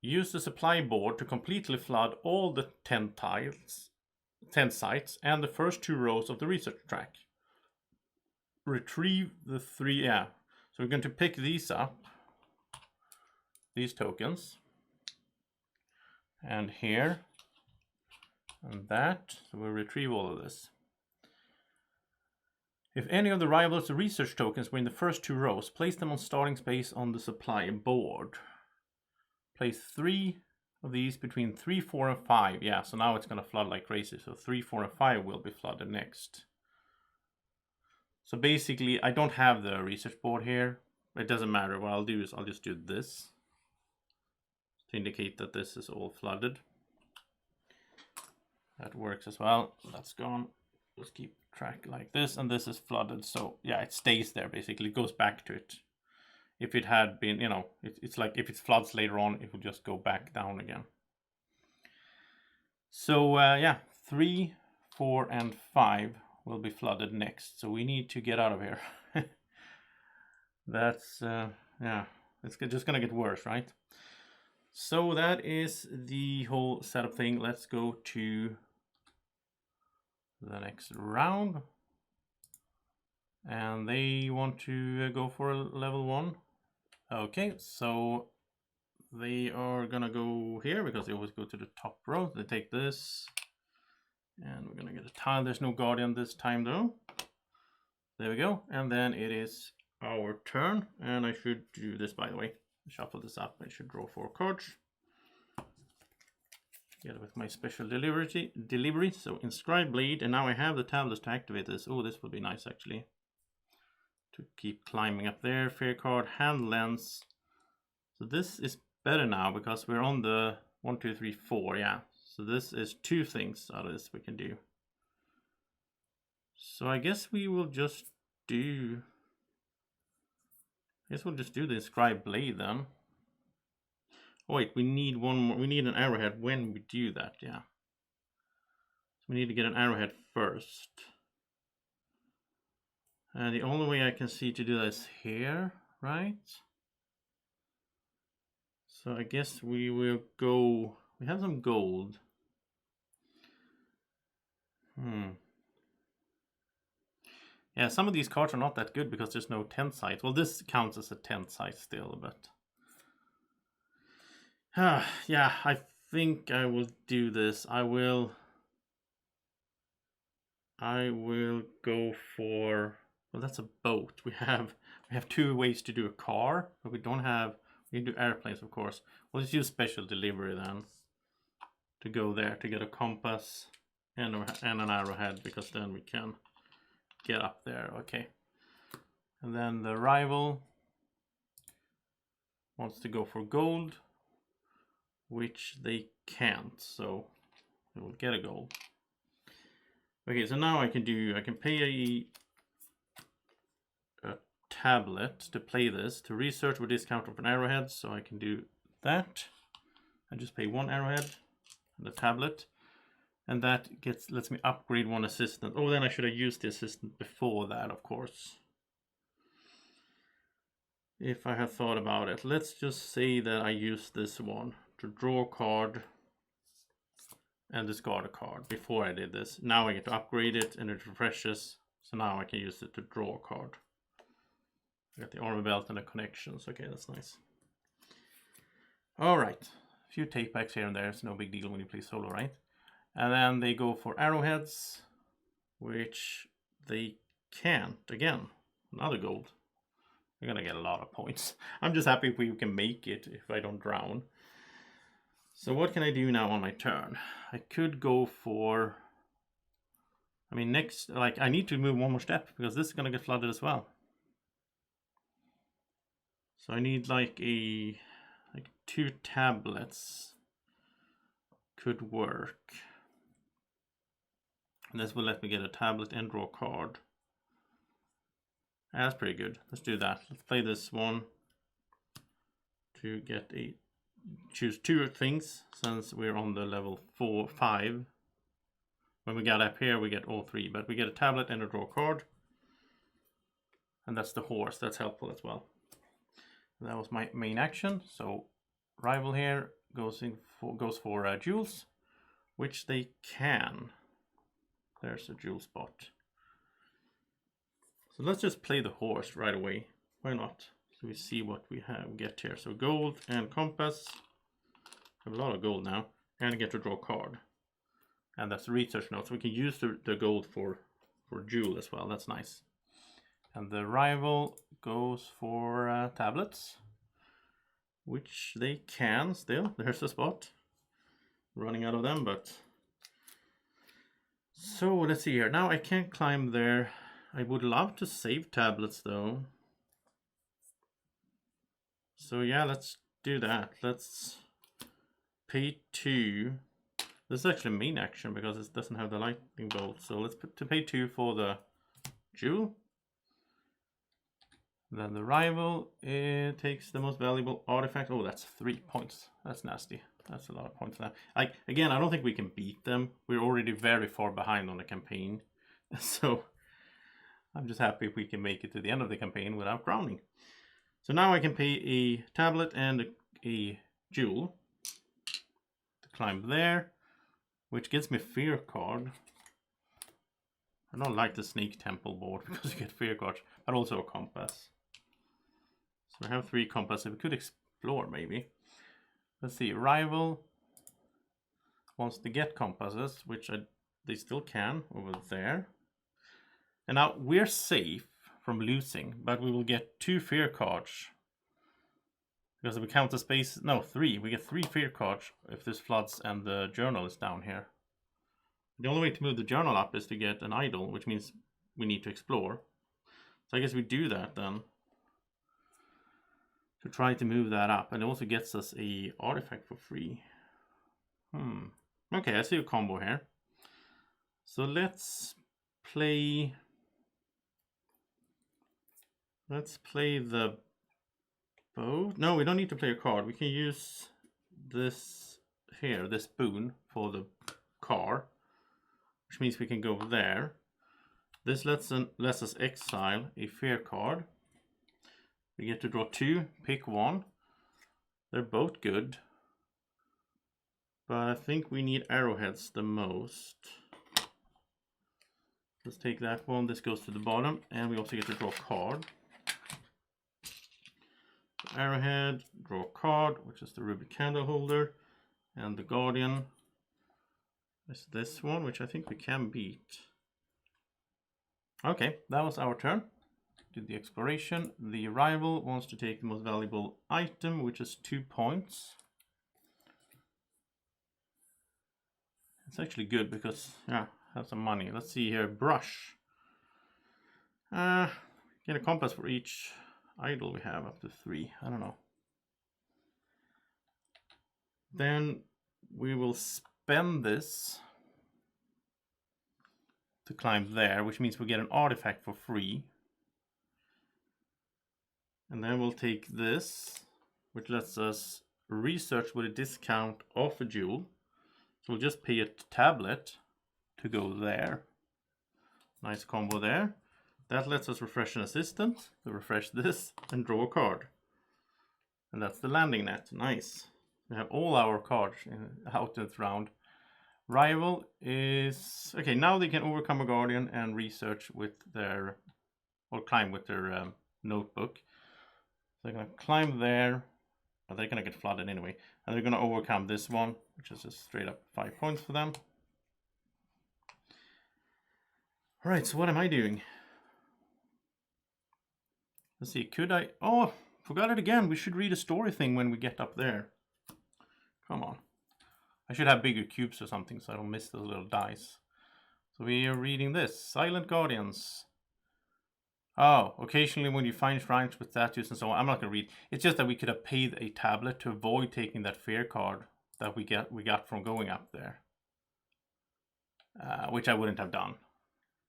use the supply board to completely flood all the 10 sites and the first 2 rows of the research track. Retrieve the 3, so we're going to pick these up, these tokens, and here And that, so we'll retrieve all of this. If any of the rivals' research tokens were in the first 2 rows, place them on starting space on the supply board. Place 3 of these between 3, 4, and 5. Yeah, so now it's going to flood like crazy. So 3, 4, and 5 will be flooded next. So basically, I don't have the research board here. It doesn't matter. What I'll do is I'll just do this to indicate that this is all flooded. That works as well. That's gone. Just keep track like this, and this is flooded. So yeah, it stays there basically. It goes back to it. If it had been, you know, it's like if it floods later on, it will just go back down again. So yeah, 3, 4, and 5 will be flooded next. So we need to get out of here. That's yeah, it's just gonna get worse, right? So that is the whole setup thing. Let's go to the next round, and they want to go for level 1. Okay, so they are gonna go here because they always go to the top row. They take this, and we're gonna get a tile. There's no guardian this time though. There we go, and then it is our turn, and I should do this, by the way. Shuffle this up. I should draw 4 cards. Get it with my special delivery. So inscribe blade, and now I have the tablets to activate this. Oh, this would be nice actually. To keep climbing up there. Fair card, hand lens. So this is better now because we're on the 1, 2, 3, 4. Yeah. So this is 2 things out of this we can do. So I guess we will just do. I guess we'll just do the inscribe blade then. Oh wait, we need one more. We need an arrowhead when we do that, yeah. So we need to get an arrowhead first. And the only way I can see to do that is here, right? So I guess we will go. We have some gold. Yeah, some of these cards are not that good because there's no tent site. Well, this counts as a tent site still, but yeah, I think I will do this. I will go for, well, that's a boat. We have 2 ways to do a car, but we don't have. We can do airplanes, of course. We'll just use special delivery then to go there to get a compass and an arrowhead, because then we can get up there. Okay, and then the rival wants to go for gold, which they can't, so they will get a gold. Okay, so now I can pay a tablet to play this, to research with discount of an arrowhead, so I can do that. I just pay 1 arrowhead and the tablet, and that lets me upgrade 1 assistant. Oh, then I should have used the assistant before that, of course. If I had thought about it. Let's just say that I use this one to draw a card and discard a card before I did this. Now I get to upgrade it and it refreshes. So now I can use it to draw a card. I got the armor belt and the connections. Okay, that's nice. All right, a few take backs here and there. It's no big deal when you play solo, right? And then they go for arrowheads, which they can't. Again, another gold. We're gonna get a lot of points. I'm just happy if we can make it, if I don't drown. So what can I do now on my turn? I could go for, I mean, next, like, I need to move 1 more step because this is gonna get flooded as well. So I need like 2 tablets could work. And this will let me get a tablet and draw a card. That's pretty good. Let's do that. Let's play this one to get choose 2 things, since we're on the level 4, 5. When we get up here, we get all 3, but we get a tablet and a draw card. And that's the horse. That's helpful as well. That was my main action. So rival here goes for jewels, which they can. There's a jewel spot. So let's just play the horse right away. Why not? So we see what we get here. So gold and compass. I have a lot of gold now. And I get to draw a card. And that's the research note. So we can use the gold for jewel as well. That's nice. And the rival goes for tablets, which they can still. There's a spot. Running out of them, but... So let's see here. Now I can't climb there. I would love to save tablets though. So yeah, let's do that. Let's pay 2. This is actually main action because it doesn't have the lightning bolt. So let's pay 2 for the jewel. Then the rival, it takes the most valuable artifact. Oh, that's 3 points. That's nasty. That's a lot of points for that. Again, I don't think we can beat them. We're already very far behind on the campaign. So I'm just happy if we can make it to the end of the campaign without drowning. So now I can pay a tablet and a jewel to climb there, which gets me fear card. I don't like the Snake Temple board because you get fear cards, but also a compass. So I have 3 compasses. We could explore maybe. Let's see. Rival wants to get compasses, which they still can over there. And now we're safe from losing, but we will get 2 fear cards. Because if we count the space, no, 3. We get 3 fear cards if this floods and the journal is down here. The only way to move the journal up is to get an idol, which means we need to explore. So I guess we do that then. To try to move that up. And it also gets us a artifact for free. Okay, I see a combo here. So let's play... Let's play the bow. No, we don't need to play a card. We can use this here, this boon, for the car. Which means we can go there. This lets us exile a fear card. We get to draw 2, pick 1. They're both good. But I think we need arrowheads the most. Let's take that one. This goes to the bottom. And we also get to draw a card. Arrowhead, draw a card, which is the ruby candle holder. And the guardian is this one, which I think we can beat. Okay, that was our turn. Did the exploration. The rival wants to take the most valuable item, which is 2 points. It's actually good because, yeah, have some money. Let's see here, brush. Get a compass for each idol we have, up to 3. I don't know. Then we will spend this to climb there, which means we get an artifact for free. And then we'll take this, which lets us research with a discount off a jewel. So we'll just pay a tablet to go there. Nice combo there. That lets us refresh an assistant to refresh this and draw a card. And that's the landing net. Nice. We have all our cards out this round. Rival is... Okay, now they can overcome a guardian and research with their... or climb with their notebook. So they're going to climb there. But they're going to get flooded anyway. And they're going to overcome this one, which is just straight up 5 points for them. Alright, so what am I doing? Let's see, could I... Oh, forgot it again. We should read a story thing when we get up there. Come on. I should have bigger cubes or something so I don't miss those little dice. So we are reading this. Silent Guardians. Oh, occasionally when you find shrines with statues and so on. I'm not going to read. It's just that we could have paid a tablet to avoid taking that fear card that we got from going up there. Which I wouldn't have done.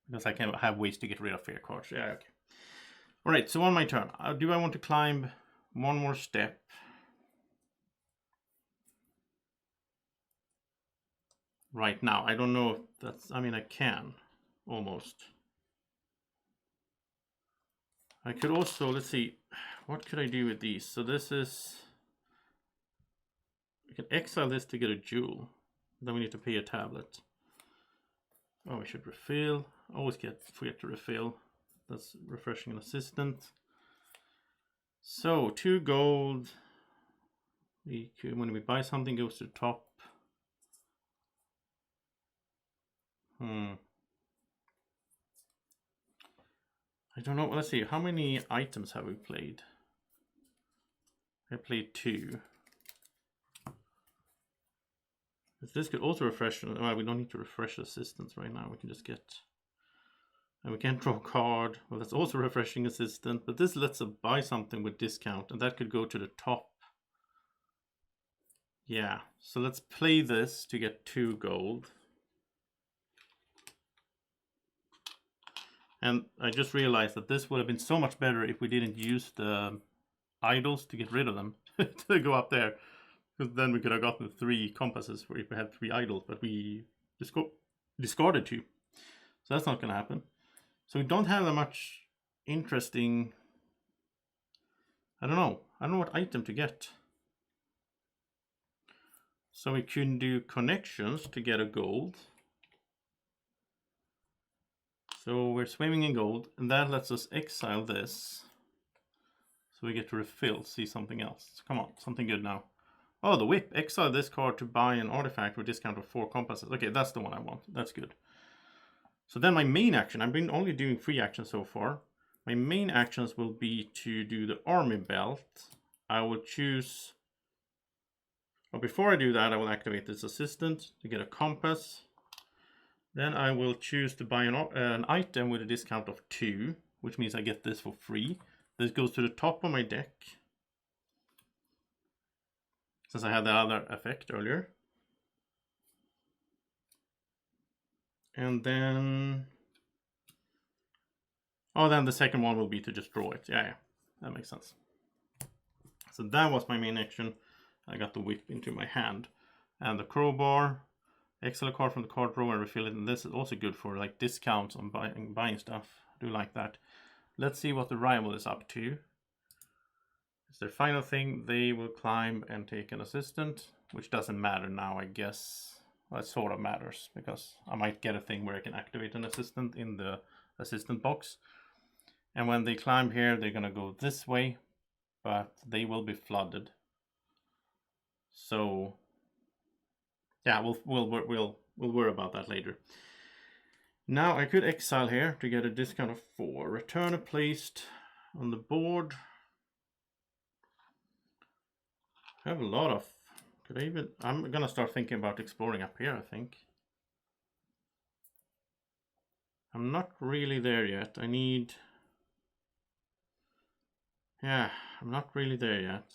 Because I can have ways to get rid of fear cards. Yeah, okay. Alright, so on my turn. Do I want to climb one more step? Right now. I don't know if that's... I mean, I can. Almost. I could also... Let's see. What could I do with these? So this is... I can exile this to get a jewel. Then we need to pay a tablet. Oh, we should refill. Always forget to refill. That's refreshing an assistant. So 2 gold. When we buy something, goes to the top. I don't know. Let's see. How many items have we played? I played 2. This could also refresh. Well, we don't need to refresh assistants right now. We can just get. And we can't draw a card. Well, that's also refreshing assistant. But this lets us buy something with discount. And that could go to the top. Yeah. So let's play this to get 2 gold. And I just realized that this would have been so much better if we didn't use the idols to get rid of them. To go up there. Because then we could have gotten 3 compasses for if we had 3 idols, but we discarded 2. So that's not going to happen. So we don't have that much interesting... I don't know what item to get. So we can do connections to get a gold. So we're swimming in gold, and that lets us exile this. So we get to refill, see something else. Come on, something good now. Oh, the whip. Exile this card to buy an artifact with discount of 4 compasses. Okay, that's the one I want. That's good. So then my main action, I've been only doing 3 actions so far. My main actions will be to do the army belt. I will choose... Well, before I do that, I will activate this assistant to get a compass. Then I will choose to buy an item with a discount of 2, which means I get this for free. This goes to the top of my deck, since I had the other effect earlier. And then... Oh, then the second one will be to just draw it. Yeah, that makes sense. So that was my main action. I got the whip into my hand. And the crowbar, exile a card from the card drawer and refill it. And this is also good for like discounts on buying stuff. I do like that. Let's see what the rival is up to. It's their final thing. They will climb and take an assistant, which doesn't matter now, I guess. Well, it sort of matters, because I might get a thing where I can activate an assistant in the assistant box. And when they climb here, they're going to go this way, but they will be flooded. So, yeah, we'll worry about that later. Now I could exile here to get a discount of 4. Return a placed on the board. I have a lot of... I'm gonna start thinking about exploring up here, I think. I'm not really there yet. Yeah, I'm not really there yet.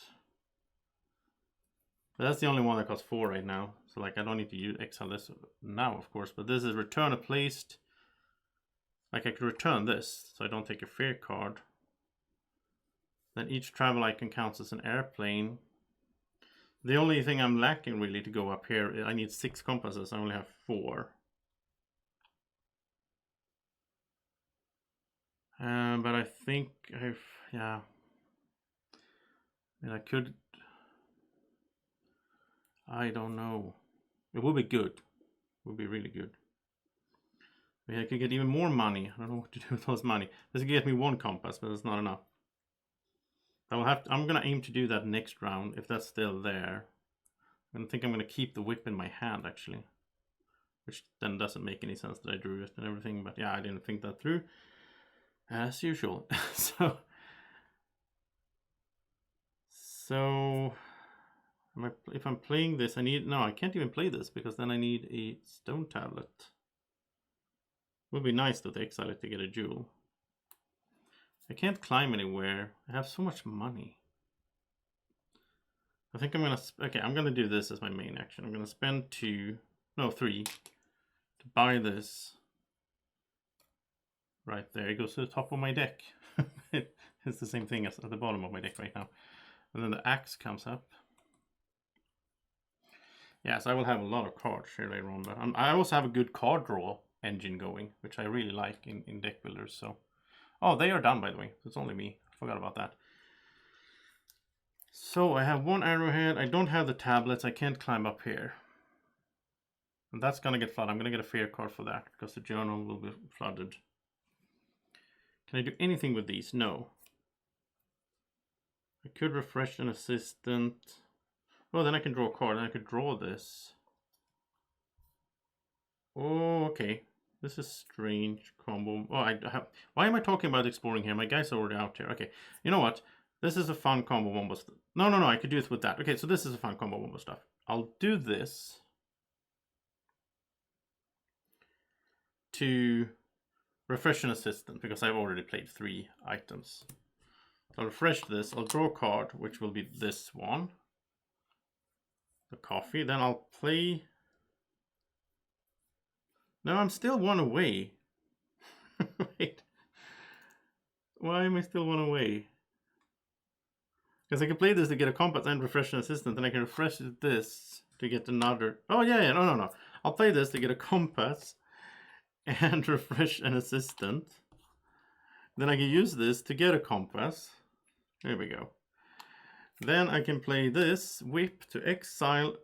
But that's the only one that costs 4 right now. So like I don't need to exile this now, of course. But this is return a placed. Like I could return this, so I don't take a fear card. Then each travel icon counts as an airplane. The only thing I'm lacking really to go up here, I need 6 compasses. I only have 4. But I think yeah. I could... I don't know. It would be good. It would be really good. Maybe I could get even more money. I don't know what to do with those money. This could get me 1 compass, but it's not enough. I'm gonna aim to do that next round, if that's still there. I think I'm gonna keep the whip in my hand, actually. Which then doesn't make any sense that I drew it and everything, but yeah, I didn't think that through. As usual. So if I'm playing this, I can't even play this, because then I need a stone tablet. Would be nice to exile it to get a jewel. I can't climb anywhere. I have so much money. I think I'm gonna do this as my main action. I'm gonna spend 3 to buy this. Right there, it goes to the top of my deck. It's the same thing as at the bottom of my deck right now. And then the axe comes up. Yeah, so I will have a lot of cards here later on. But I also have a good card draw engine going, which I really like in deck builders. So, oh, they are done, by the way. It's only me. I forgot about that. So I have 1 arrowhead. I don't have the tablets. I can't climb up here. And that's going to get flooded. I'm going to get a fear card for that, because the journal will be flooded. Can I do anything with these? No. I could refresh an assistant. Oh, then I can draw a card. And I could draw this. Oh, okay. This is strange combo. Oh, why am I talking about exploring here? My guy's already out here. Okay, you know what? This is a fun combo wombo stuff. No, I could do it with that. Okay, so this is a fun combo wombo stuff. I'll do this to refresh an assistant because I've already played 3 items. So I'll refresh this. I'll draw a card, which will be this one. The coffee. Then I'll play. No, I'm still 1 away. Wait. Why am I still 1 away? Because I can play this to get a compass and refresh an assistant, and I can refresh this to get another. Oh, yeah, no. I'll play this to get a compass and refresh an assistant. Then I can use this to get a compass. There we go. Then I can play this whip to exile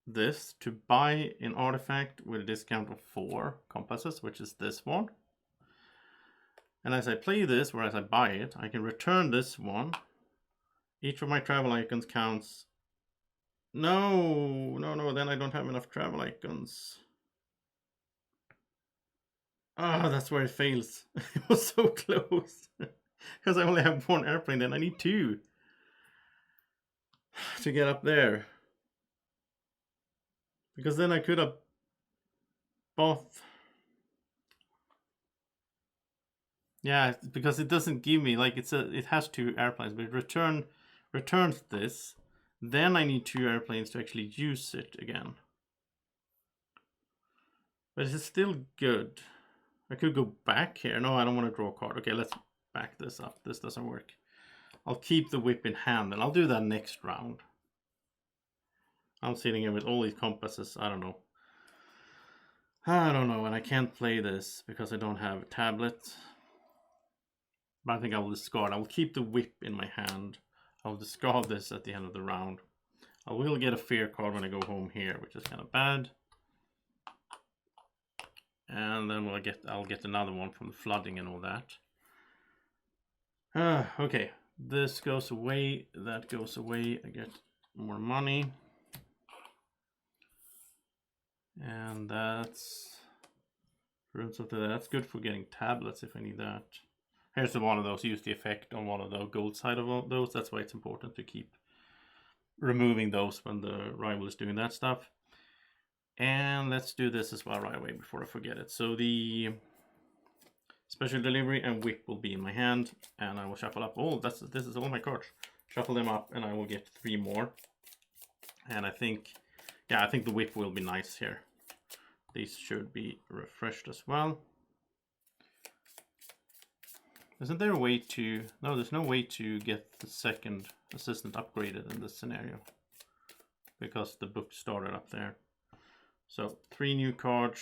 this to buy an artifact with a discount of 4 compasses, which is this one. And as I play this, whereas I buy it, I can return this one. Each of my travel icons counts. No, then I don't have enough travel icons. Ah, that's where it fails. It was so close. Because I only have 1 airplane, then I need 2 to get up there. Because then I could have bought. Yeah, because it doesn't give me, like, it has 2 airplanes, but it returns this. Then I need 2 airplanes to actually use it again. But it's still good. I could go back here. No, I don't want to draw a card. Okay, let's back this up. This doesn't work. I'll keep the whip in hand, and I'll do that next round. I'm sitting here with all these compasses. I don't know, and I can't play this because I don't have a tablet. But I think I will discard. I will keep the whip in my hand. I will discard this at the end of the round. I will get a fear card when I go home here, which is kind of bad. And then I'll get another one from the flooding and all that. Okay, this goes away. That goes away. I get more money. And that's Ruins of Arnak. That's good for getting tablets if I need that. Here's one of those. Use the effect on one of the gold side of those. That's why it's important to keep removing those when the rival is doing that stuff. And let's do this as well right away before I forget it. So the special delivery and whip will be in my hand, and I will shuffle up. Oh, this is all my cards. Shuffle them up, and I will get 3 more. And I think the whip will be nice here. These should be refreshed as well. Isn't there a way to... No, there's no way to get the second assistant upgraded in this scenario, because the book started up there. So 3 new cards.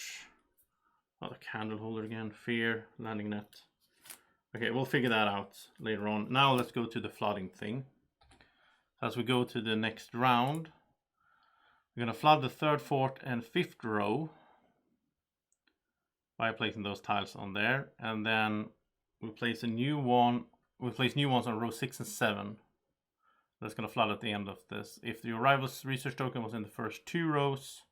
Oh, the candle holder again. Fear, landing net. Okay, we'll figure that out later on. Now let's go to the flooding thing. As we go to the next round, we're going to flood the 3rd, 4th, and 5th row by placing those tiles on there, and then we place a new one. We place new ones on row 6 and 7. That's going to flood at the end of this. If the rival's research token was in the first 2 rows,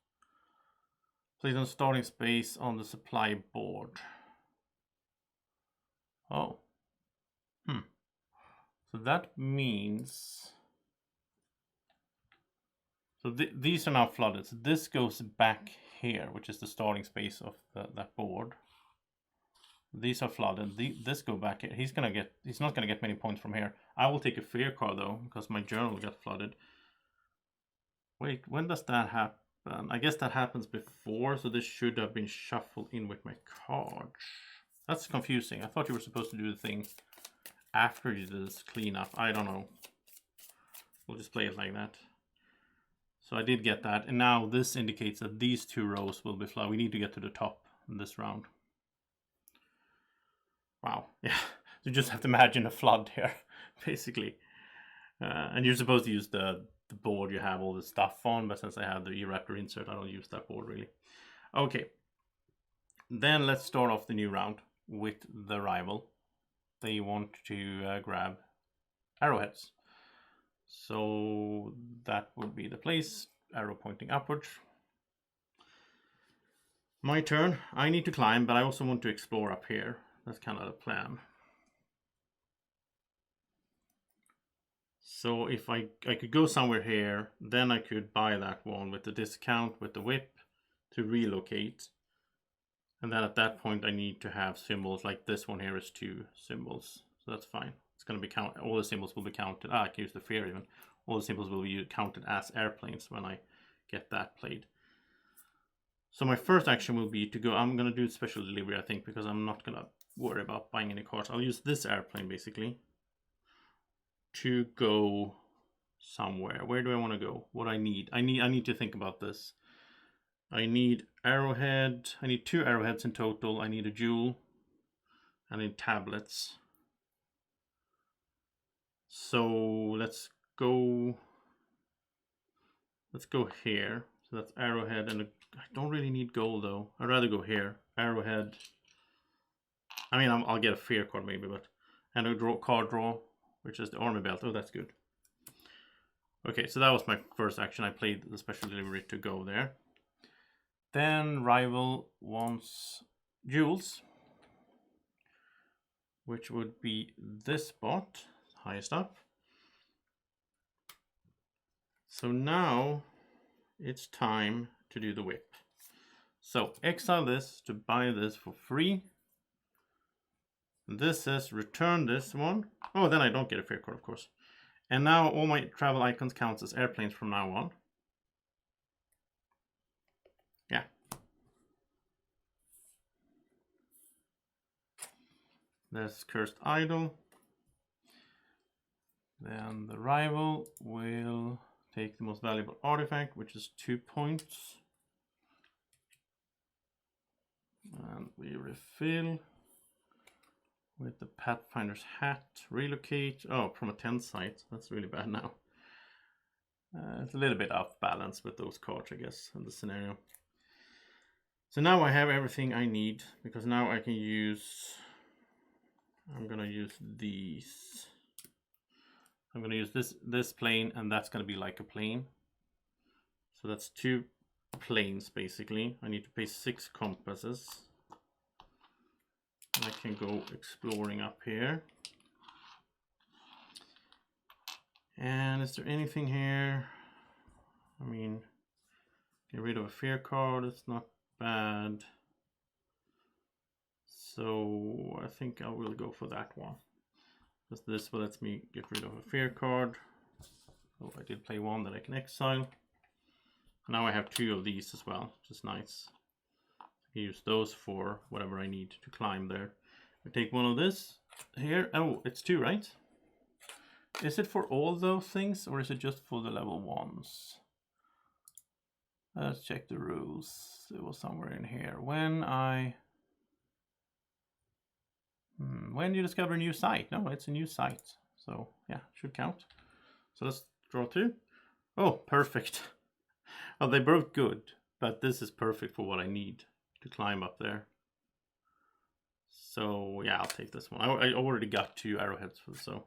place on starting space on the supply board. Oh. So that means... So these are now flooded. So this goes back here, which is the starting space of that board. These are flooded. This go back here. He's not gonna get many points from here. I will take a fear card though, because my journal got flooded. Wait, when does that happen? I guess that happens before, so this should have been shuffled in with my cards. That's confusing. I thought you were supposed to do the thing after you did this cleanup. I don't know. We'll just play it like that. So I did get that, and now this indicates that these 2 rows will be flooded. We need to get to the top in this round. Wow, yeah, you just have to imagine a flood here, basically. And you're supposed to use the board you have all the stuff on, but since I have the E-Raptor insert, I don't use that board really. Okay, then let's start off the new round with the rival. They want to grab arrowheads. So that would be the place, arrow pointing upwards. My turn. I need to climb, but I also want to explore up here. That's kind of the plan. So if I could go somewhere here, then I could buy that one with the discount with the whip to relocate. And then at that point I need to have symbols like this one here is 2 symbols. So that's fine. It's going to be counted. All the symbols will be counted. I can use the fear even. All the symbols will be counted as airplanes when I get that played. So my first action will be to go, I'm going to do special delivery, I think, because I'm not going to worry about buying any cards. I'll use this airplane basically to go somewhere. Where do I want to go? What I need to think about this. I need arrowhead. I need 2 arrowheads in total. I need a jewel. I need tablets. So let's go here. So that's arrowhead, and I don't really need gold though. I'd rather go here. Arrowhead. I mean, I'll get a fear card maybe, but and a card draw, which is the army belt. Oh, that's good. Okay, so that was my first action. I played the special delivery to go there. Then rival wants jewels, which would be this spot, highest up. So now it's time to do the whip. So exile this to buy this for free. This says return this one. Oh, then I don't get a fear card, of course. And now all my travel icons count as airplanes from now on. Yeah. There's Cursed Idol. Then the rival will take the most valuable artifact, which is 2 points. And we refill with the Pathfinder's hat. Relocate. Oh, from a 10 site. That's really bad now. It's a little bit off balance with those cards, I guess, in the scenario. So now I have everything I need, because now I can use... I'm going to use these. I'm going to use this plane, and that's going to be like a plane. So that's 2 planes, basically. I need to pay 6 compasses. I can go exploring up here. And is there anything here? I mean, get rid of a fear card. It's not bad. So I think I will go for that one. Because this lets me get rid of a fear card. Oh, I did play 1 that I can exile. Now I have 2 of these as well, which is nice. Use those for whatever I need to climb there. I take 1 of this here. Oh, it's 2, right? Is it for all those things, or is it just for the level 1s? Let's check the rules. It was somewhere in here. When you discover a new site. No, it's a new site. So yeah, should count. So let's draw 2. Oh, perfect. Oh, they're both good, but this is perfect for what I need to climb up there. So yeah, I'll take this one. I already got 2 arrowheads, so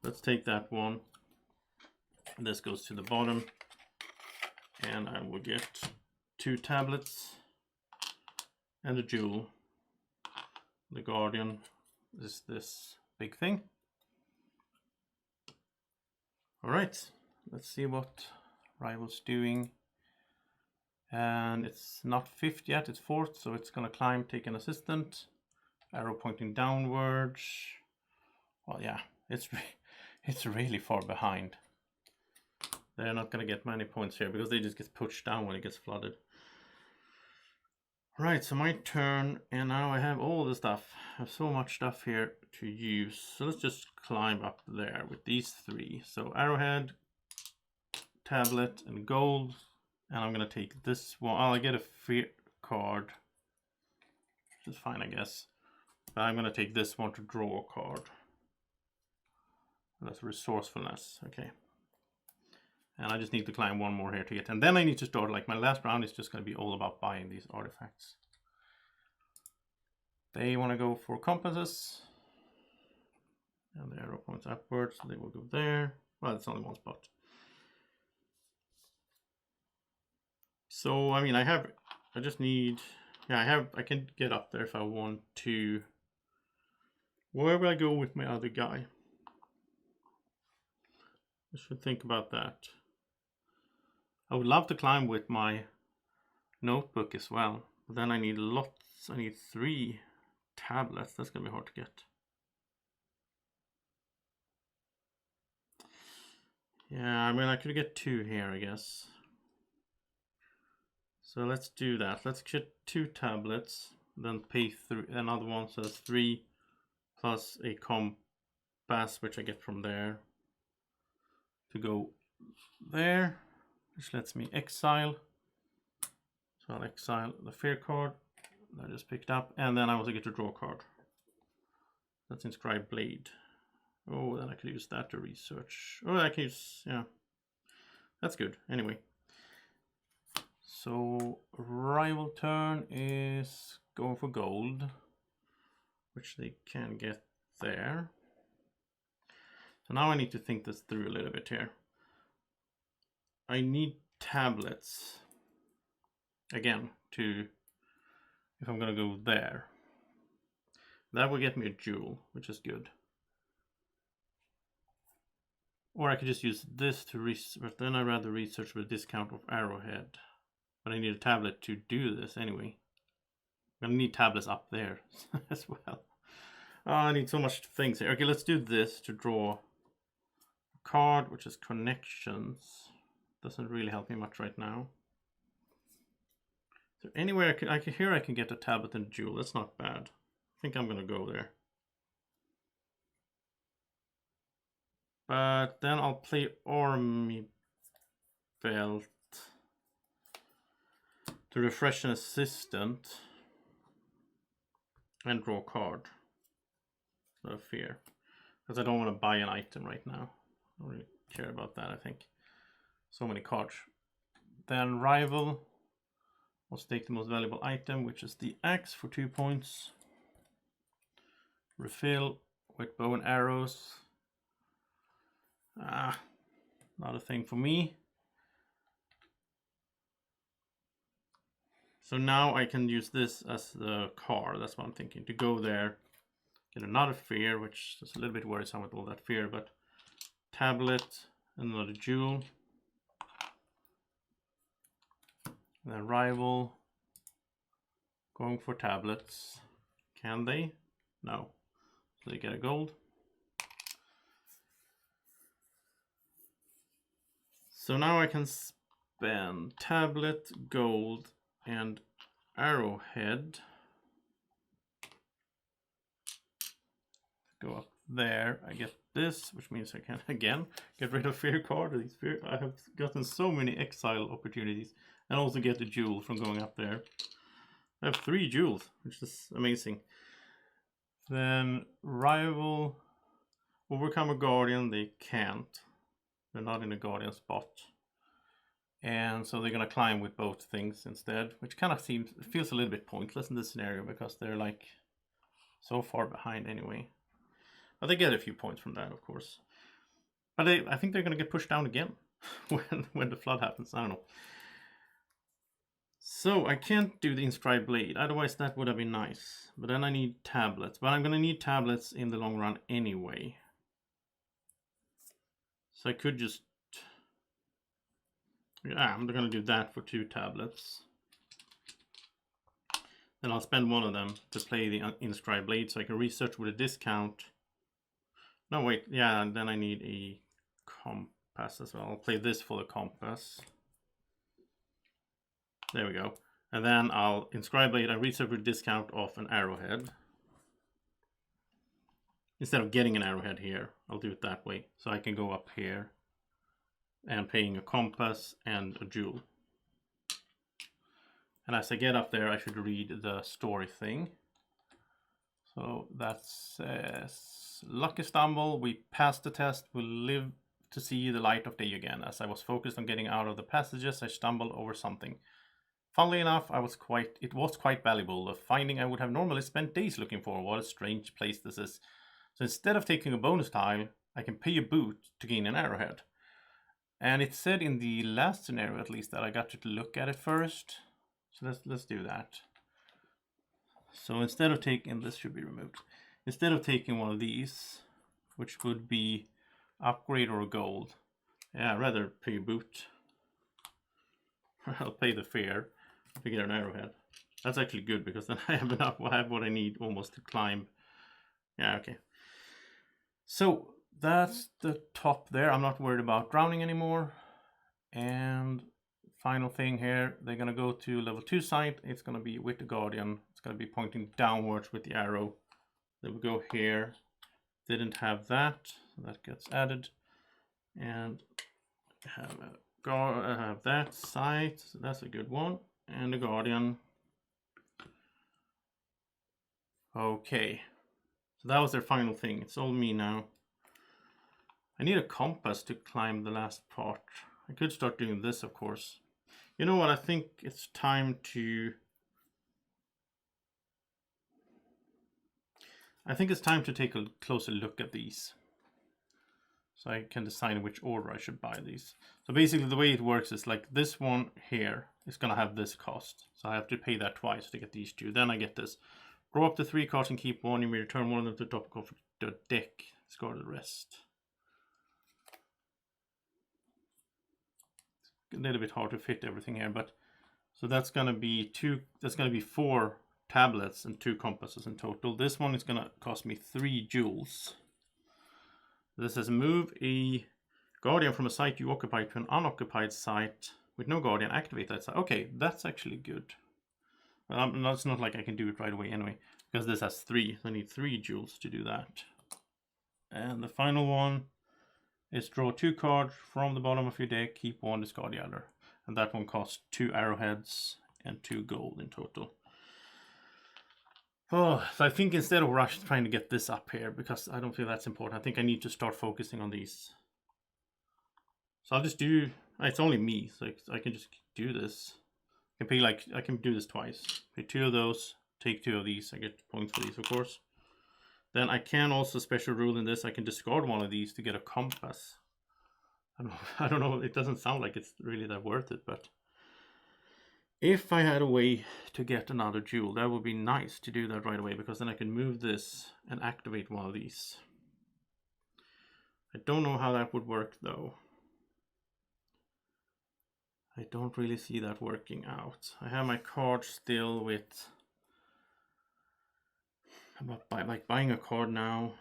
let's take that one. This goes to the bottom, and I will get 2 tablets and a jewel. The guardian is this big thing. All right, let's see what rival's doing. And it's not 5th yet, it's 4th, so it's gonna climb, take an assistant. Arrow pointing downwards. Well, yeah, it's really far behind. They're not gonna get many points here because they just get pushed down when it gets flooded. Right, so my turn, and now I have all the stuff. I have so much stuff here to use. So let's just climb up there with these 3. So arrowhead, tablet, and gold. And I'm gonna take this one. Oh, I get a fear card, which is fine, I guess. But I'm gonna take this one to draw a card. That's resourcefulness. Okay. And I just need to climb 1 more here to get. And then I need to start. Like my last round is just gonna be all about buying these artifacts. They want to go for compasses. And the arrow points upwards, so they will go there. Well, it's only 1 spot. So, I mean, I just need Yeah, I can get up there if I want to. Where will I go with my other guy? I should think about that. I would love to climb with my notebook as well. But then I need lots. I need 3 tablets. That's gonna be hard to get. Yeah, I mean I could get 2 here, I guess. So let's do that. Let's get 2 tablets, then pay another one, so that's 3 plus a compass, which I get from there, to go there, which lets me exile. So I'll exile the fear card that I just picked up, and then I also get to draw a card. That's Inscribed Blade. Oh, then I could use that to research. Oh, I can use, yeah. That's good. Anyway. So, rival turn is going for gold, which they can get there. So now I need to think this through a little bit here. I need tablets, again, if I'm going to go there. That will get me a jewel, which is good. Or I could just use this to research, but then I'd rather research with a discount of arrowhead. But I need a tablet to do this anyway. I'm gonna need tablets up there as well. Oh, I need so much things here. Okay, let's do this to draw a card, which is connections. Doesn't really help me much right now. So anywhere I can get a tablet and a jewel. That's not bad. I think I'm gonna go there. But then I'll play Army Belt to refresh an assistant and draw a card. No fear. Because I don't want to buy an item right now. I don't really care about that, I think. So many cards. Then rival. I'll stake the most valuable item, which is the axe for 2 points. Refill with bow and arrows. Not a thing for me. So now I can use this as the car. That's what I'm thinking. To go there, get another fear, which is a little bit worrisome with all that fear, but tablet, another jewel. And then rival, going for tablets. Can they? No. So they get a gold. So now I can spend tablet, gold, and arrowhead. Go up there. I get this, which means I can again get rid of fear card. I have gotten so many exile opportunities, and also get a jewel from going up there. I have 3 jewels, which is amazing. Then rival, overcome a guardian. They can't. They're not in a guardian spot. And so they're going to climb with both things instead, which kind of feels a little bit pointless in this scenario because they're like so far behind anyway. But they get a few points from that, of course. But I think they're going to get pushed down again when the flood happens. I don't know. So I can't do the Inscribed Blade. Otherwise that would have been nice. But then I need tablets. But I'm going to need tablets in the long run anyway. So I could just... Yeah, I'm going to do that for 2 tablets. Then I'll spend one of them to play the Inscribed Blade so I can research with a discount. No, wait. Yeah, and then I need a compass as well. I'll play this for the compass. There we go. And then I'll Inscribe Blade and research with a discount of an arrowhead. Instead of getting an arrowhead here, I'll do it that way. So I can go up here and paying a compass and a jewel. And as I get up there, I should read the story thing. So that says, lucky stumble, we passed the test, we'll live to see the light of day again. As I was focused on getting out of the passages, I stumbled over something. Funnily enough, it was quite valuable. A finding I would have normally spent days looking for. What a strange place this is. So instead of taking a bonus tile, I can pay a boot to gain an arrowhead. And it said in the last scenario, at least, that I got to look at it first. So let's do that. So instead of taking, this should be removed. Instead of taking one of these, which would be upgrade or gold. Yeah, I'd rather pay a boot. I'll pay the fare to get an arrowhead. That's actually good because then I have enough. I have what I need almost to climb. Yeah, okay. So that's the top there. I'm not worried about drowning anymore. And final thing here, they're gonna go to level 2 site. It's gonna be with the Guardian. It's gonna be pointing downwards with the arrow. Then we go here. Didn't have that, so that gets added. And have that site, so that's a good one. And the Guardian. Okay, so that was their final thing. It's all me now. I need a compass to climb the last part. I could start doing this, of course. You know what? I think it's time to... take a closer look at these. So I can decide in which order I should buy these. So basically the way it works is like this one here is going to have this cost. So I have to pay that twice to get these two. Then I get this. Draw up to 3 cards and keep one. You may return one of them to the top of the deck. Discard the rest. It's a little bit hard to fit everything here, but so that's gonna be 4 tablets and 2 compasses in total. This one is gonna cost me 3 jewels. This says move a Guardian from a site you occupy to an unoccupied site with no Guardian. Activate that site. Okay, that's actually good. Well, it's not like I can do it right away anyway, because this has 3. So I need 3 jewels to do that. And the final one is draw 2 cards from the bottom of your deck, keep 1, discard the other. And that one costs 2 arrowheads and 2 gold in total. Oh, so I think instead of trying to get this up here, because I don't feel that's important, I think I need to start focusing on these. So I'll just do, it's only me, so I can just do this. I can pay I can do this twice. Pay 2 of those, take 2 of these. I get points for these, of course. Then I can also special rule in this. I can discard one of these to get a compass. I don't know. It doesn't sound like it's really that worth it, but if I had a way to get another jewel, that would be nice to do that right away, because then I can move this and activate one of these. I don't know how that would work though. I don't really see that working out. I have my card still with... I'm not buying a card now.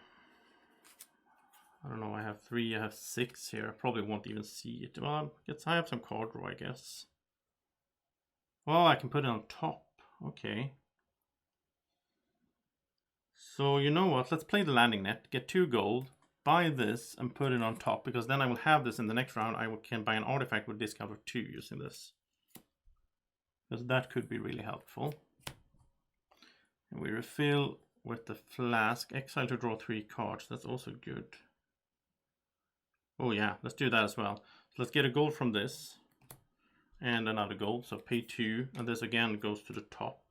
I don't know, I have 3, I have 6 here. I probably won't even see it. Well, I have some card draw, I guess. Well, I can put it on top. Okay. So, you know what? Let's play the landing net. Get 2 gold. Buy this and put it on top. Because then I will have this in the next round. I can buy an artifact with discount of 2 using this. Because that could be really helpful. And we refill with the flask. Exile to draw 3 cards. That's also good. Oh yeah, let's do that as well. So let's get a gold from this. And another gold, so pay 2, and this again goes to the top.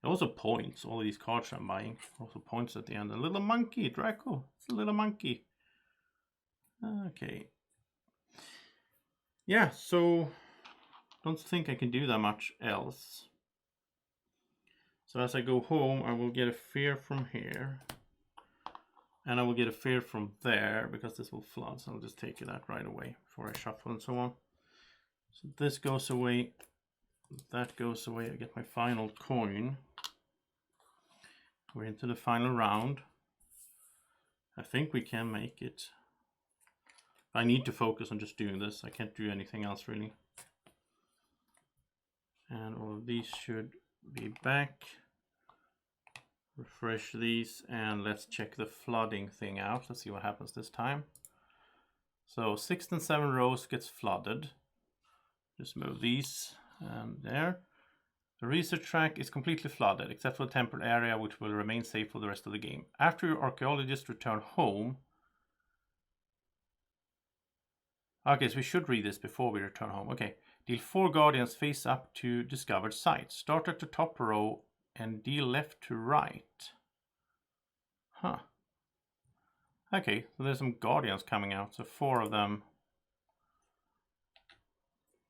It also points, all these cards I'm buying, also points at the end. A little monkey, Draco, it's a little monkey. Okay. Yeah, so don't think I can do that much else. So as I go home, I will get a fear from here. And I will get a fear from there, because this will flood, so I'll just take that right away before I shuffle and so on. So this goes away, that goes away, I get my final coin. We're into the final round. I think we can make it. I need to focus on just doing this, I can't do anything else really. And all of these should be back. Refresh these, and let's check the flooding thing out. Let's see what happens this time. So 6th and 7th rows gets flooded. Just move these and there. The research track is completely flooded, except for the temple area, which will remain safe for the rest of the game. After your archaeologists return home... Okay, so we should read this before we return home. Okay. Deal 4 guardians face up to discovered sites. Start at the top row and deal left to right. Huh. Okay, so there's some guardians coming out, so 4 of them.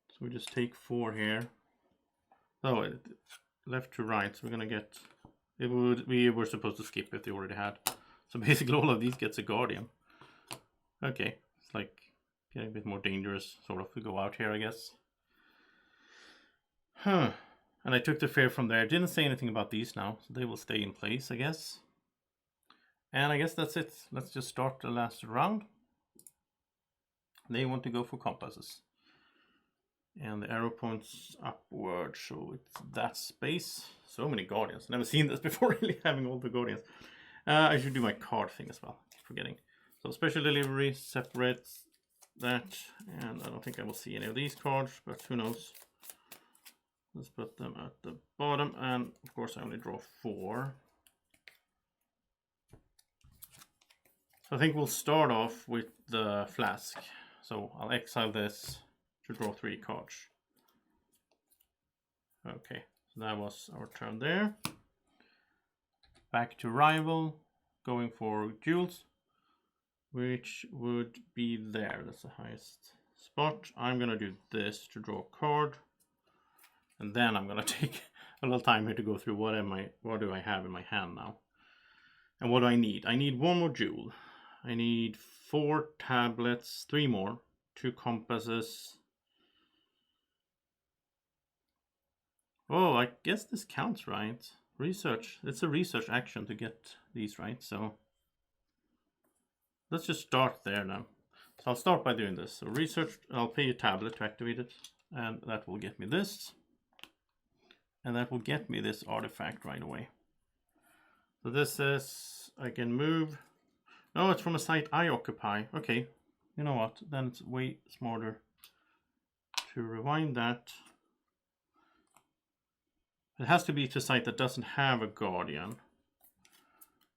So we just take 4 here. So left to right, so we're gonna get We were supposed to skip if they already had. So basically all of these gets a guardian. Okay, it's like getting a bit more dangerous, sort of, to go out here, I guess. Huh. And I took the fear from there. Didn't say anything about these now, so they will stay in place, I guess. And I guess that's it. Let's just start the last round. They want to go for compasses. And the arrow points upward, so it's that space. So many guardians. Never seen this before, really, having all the guardians. I should do my card thing as well. Keep forgetting. So special delivery separates that. And I don't think I will see any of these cards, but who knows. Let's put them at the bottom. And of course I only draw 4. So I think we'll start off with the flask. So I'll exile this to draw 3 cards. Okay, so that was our turn there. Back to rival, going for jewels, which would be there. That's the highest spot. I'm gonna do this to draw a card, and then I'm gonna take a little time here to go through what do I have in my hand now, and what do I need? I need 1 more jewel. I need 4 tablets, 3 more, 2 compasses. Oh, I guess this counts, right? Research. It's a research action to get these, right? So let's just start there now. So I'll start by doing this. So research, I'll pay a tablet to activate it, and that will get me this. And that will get me this artifact right away. So this says I can move. No, it's from a site I occupy. Okay, you know what? Then it's way smarter to rewind that. It has to be to a site that doesn't have a guardian.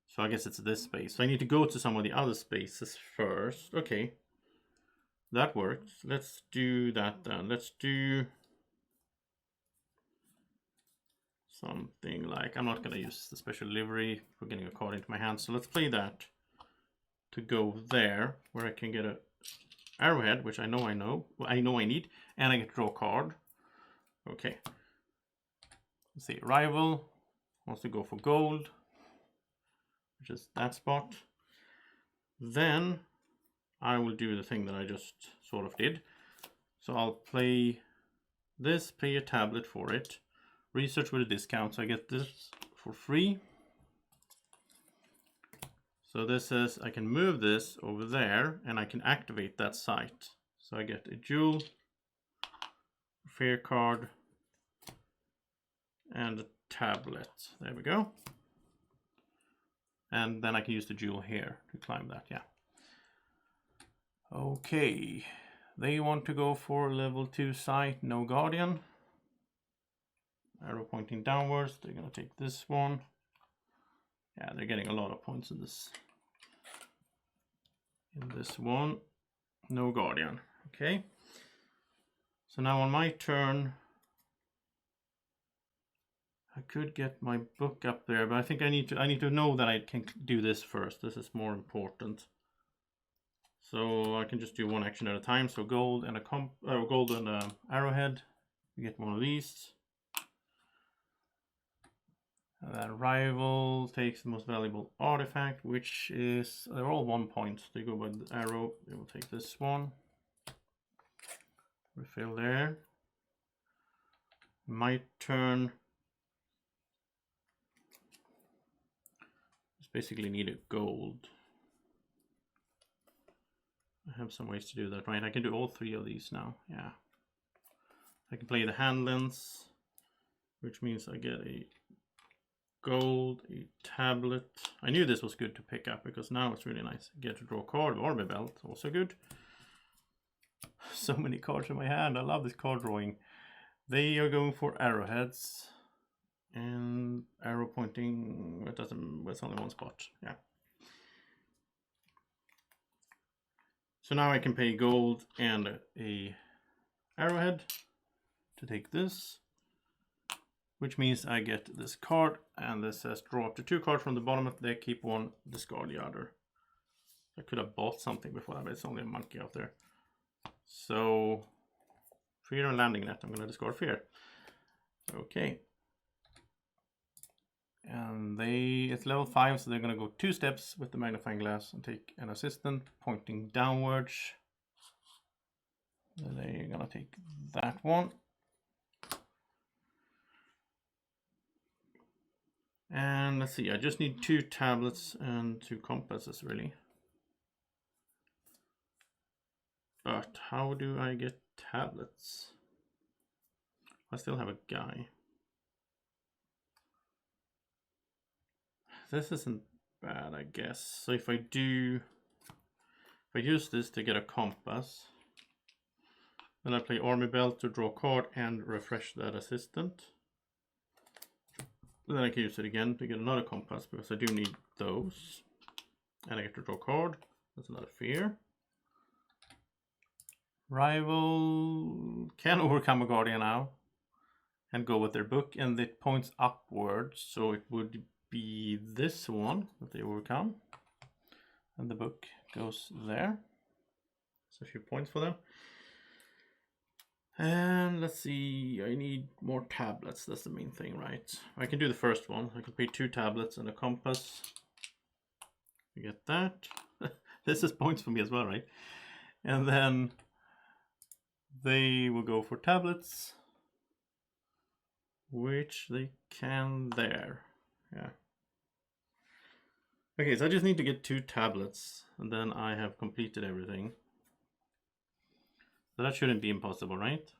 So I guess it's this space. So I need to go to some of the other spaces first. Okay, that works. Let's do that then. Let's do something like, I'm not going to use the special delivery for getting a card into my hand. So let's play that to go there, where I can get a arrowhead, which I know I need, and I get to draw a card. Okay. Let's see, rival wants to go for gold, which is that spot. Then I will do the thing that I just sort of did. So I'll play this, pay a tablet for it, research with a discount, so I get this for free. So this says I can move this over there and I can activate that site. So I get a jewel, fair card, and a tablet. There we go. And then I can use the jewel here to climb that, yeah. Okay, they want to go for level 2 site, no guardian. Arrow pointing downwards, they're gonna take this one. Yeah, they're getting a lot of points in this. In this one, no guardian. Okay. So now on my turn, I could get my book up there, but I think I need to know that I can do this first. This is more important. So I can just do one action at a time. So gold and a arrowhead. You get one of these. And then rival takes the most valuable artifact, which is, they're all 1 point. They go by the arrow. They will take this one. Refill there. My turn. Just basically need a gold. I have some ways to do that, right? I can do all 3 of these now. Yeah. I can play the hand lens, which means I get a gold, a tablet. I knew this was good to pick up because now it's really nice. I get to draw a card, army belt, also good. So many cards in my hand. I love this card drawing. They are going for arrowheads and arrow pointing. It's only 1 spot. Yeah. So now I can pay gold and a arrowhead to take this, which means I get this card, and this says draw up to 2 cards from the bottom of the deck, keep 1, discard the other. I could have bought something before that, but it's only a monkey out there. So, fear and landing net, I'm going to discard fear. Okay. And it's level 5, so they're going to go 2 steps with the magnifying glass and take an assistant pointing downwards. And they're going to take that one. And let's see, I just need 2 tablets and 2 compasses, really. But how do I get tablets? I still have a guy. This isn't bad, I guess. So if I use this to get a compass, then I play Army Belt to draw a card and refresh that assistant. Then I can use it again to get another compass because I do need those. And I get to draw a card. That's another fear. Rival can overcome a guardian now and go with their book, and it points upwards, so it would be this one that they overcome, and the book goes there. So a few points for them. And let's see, I need more tablets. That's the main thing, right? I can do the first one. I can pay 2 tablets and a compass. You get that. This is points for me as well, right? And then they will go for tablets, which they can there. Yeah. Okay, so I just need to get 2 tablets, and then I have completed everything. So that shouldn't be impossible, right?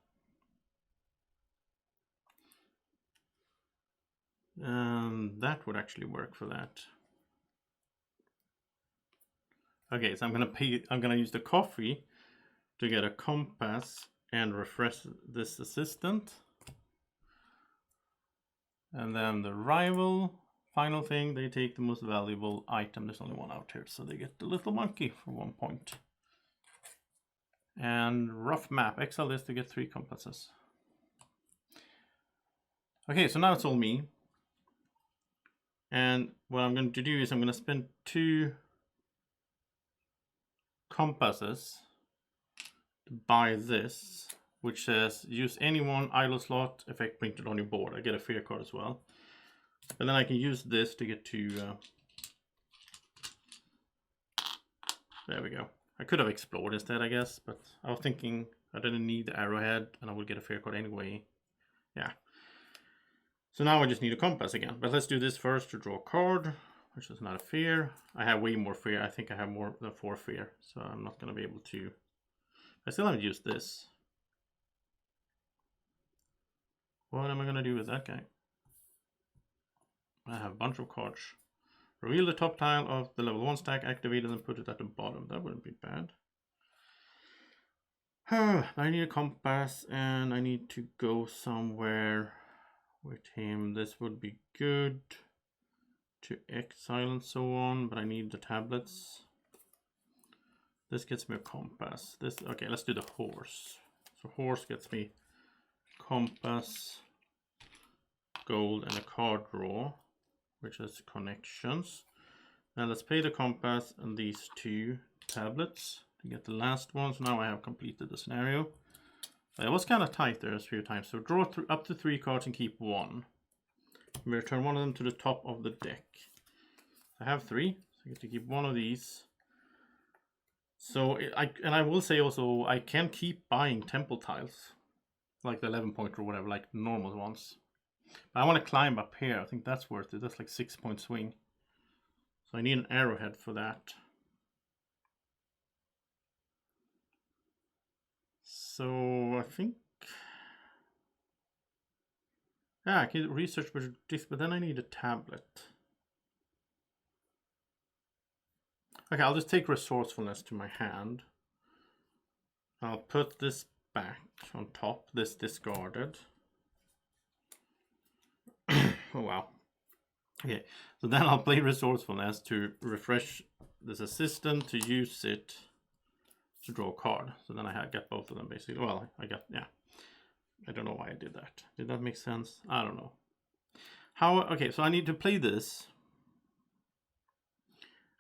That would actually work for that. Okay, so I'm gonna use the coffee to get a compass and refresh this assistant. And then the rival, final thing, they take the most valuable item. There's only one out here, so they get the little monkey for 1 point. And rough map, exile this to get 3 compasses. Okay, so now it's all me. And what I'm going to do is I'm going to spend 2 compasses to buy this, which says use any one idle slot effect printed on your board. I get a fear card as well. And then I can use this to get to... there we go. I could have explored instead, I guess, but I was thinking I didn't need the arrowhead and I would get a fear card anyway. Yeah. So now I just need a compass again. But let's do this first to draw a card, which is not a fear. I have way more fear. I think I have more than 4 fear, so I'm not going to be able to... I still haven't used this. What am I going to do with that guy? I have a bunch of cards. Reveal the top tile of the level 1 stack, activate it and put it at the bottom. That wouldn't be bad. I need a compass and I need to go somewhere with him. This would be good to exile and so on, but I need the tablets. This gets me a compass. Okay, let's do the horse. So horse gets me compass, gold, and a card draw, which is connections. Now let's pay the compass and these 2 tablets to get the last one. So now I have completed the scenario. It was kind of tight there a few times. So draw up to 3 cards and keep 1. We return one of them to the top of the deck. I have 3, so I get to keep 1 of these. So I will say also I can keep buying temple tiles, like the 11 point or whatever, like normal ones. But I want to climb up here. I think that's worth it. That's like 6 point swing. So I need an arrowhead for that. So I think, yeah, I can research this, but then I need a tablet. Okay, I'll just take resourcefulness to my hand. I'll put this back on top, this discarded. Oh wow. Okay, so then I'll play resourcefulness to refresh this assistant to use it to draw a card. So then I get both of them basically. Well, yeah. I don't know why I did that. Did that make sense? I don't know. Okay, so I need to play this.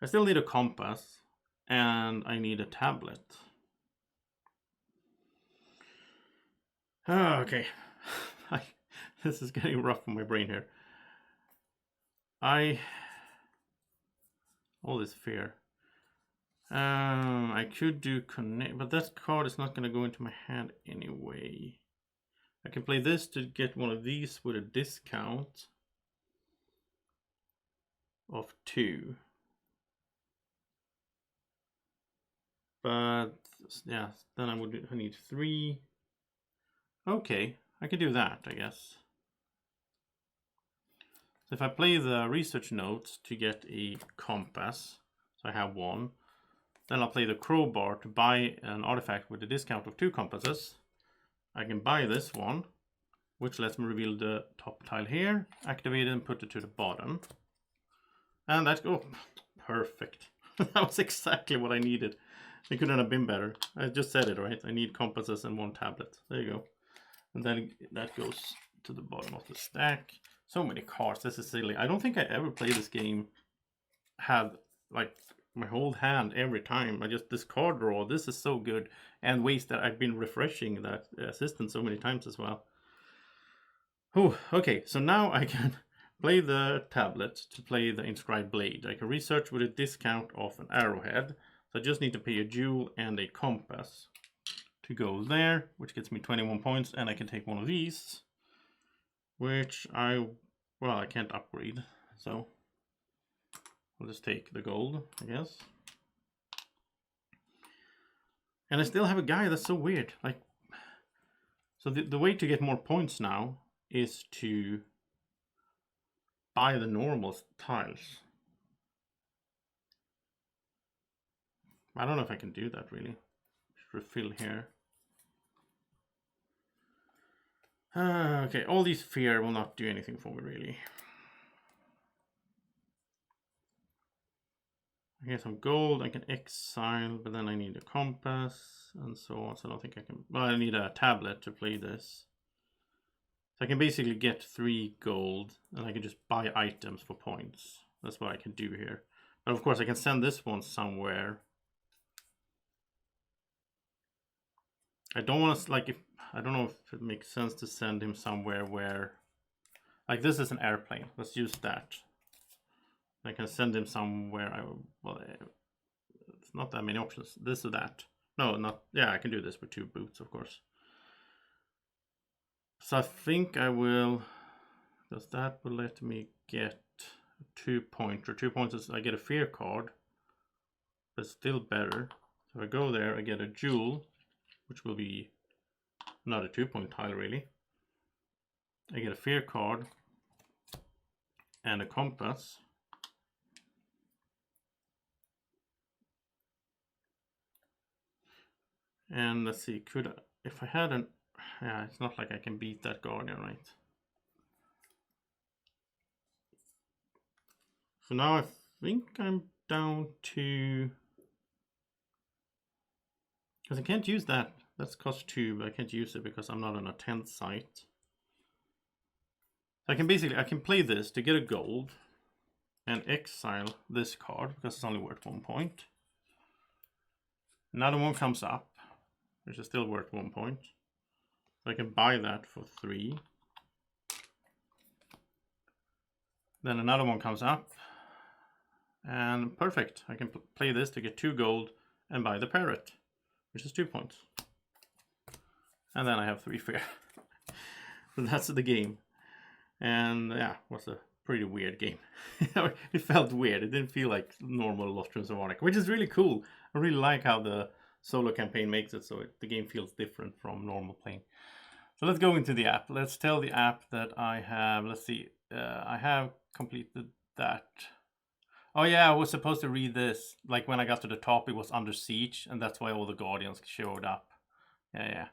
I still need a compass and I need a tablet. Okay. This is getting rough in my brain here. all this fear. I could do connect, but that card is not going to go into my hand anyway. I can play this to get one of these with a discount of 2. But yeah, then I need 3. Okay, I can do that, I guess. So if I play the research notes to get a compass, so I have 1, then I'll play the crowbar to buy an artifact with a discount of 2 compasses. I can buy this one, which lets me reveal the top tile here, activate it and put it to the bottom. And that's, oh, perfect. That was exactly what I needed. It couldn't have been better. I just said it, right? I need compasses and 1 tablet. There you go. And then that goes to the bottom of the stack. So many cards. This is silly. I don't think I ever played this game had like my whole hand every time. I just discard draw. This is so good. And ways that I've been refreshing that assistant so many times as well. Oh, okay. So now I can play the tablet to play the inscribed blade. I can research with a discount of an arrowhead. So I just need to pay a jewel and a compass to go there, which gets me 21 points, and I can take one of these, which I can't upgrade, so I'll just take the gold, I guess. And I still have a guy that's so weird. Like, so the way to get more points now is to buy the normal tiles. I don't know if I can do that really. Just refill here. Okay, all these fear will not do anything for me really. I get some gold, I can exile, but then I need a compass and so on. So I don't think I can, well, I need a tablet to play this. So I can basically get 3 gold and I can just buy items for points. That's what I can do here. But of course I can send this one somewhere. I don't want to, like, I don't know if it makes sense to send him somewhere where, like, this is an airplane. Let's use that. I can send him somewhere. It's not that many options. This or that. No, not. Yeah, I can do this with 2 boots, of course. So I think I will, because that will let me get 2 points. Or 2 points is I get a fear card, but still better. So if I go there, I get a jewel, which will be not a 2-point tile really. I get a fear card and a compass. And let's see, if I had an, yeah, it's not like I can beat that guardian, right? So now I think I'm down to, because I can't use that. That's cost 2, but I can't use it because I'm not on a 10th site. I can play this to get a gold and exile this card because it's only worth 1 point. Another one comes up, which is still worth 1 point. So I can buy that for 3. Then another one comes up. And perfect. I can play this to get 2 gold and buy the parrot, which is 2 points. And then I have 3 fear. So that's the game. And yeah, it was a pretty weird game. It felt weird. It didn't feel like normal Lost Ruins of Arnak, which is really cool. I really like how the solo campaign makes it so the game feels different from normal playing. So let's go into the app. Let's tell the app that I have, let's see, I have completed that. Oh yeah, I was supposed to read this. Like when I got to the top, it was under siege, and that's why all the guardians showed up. Yeah.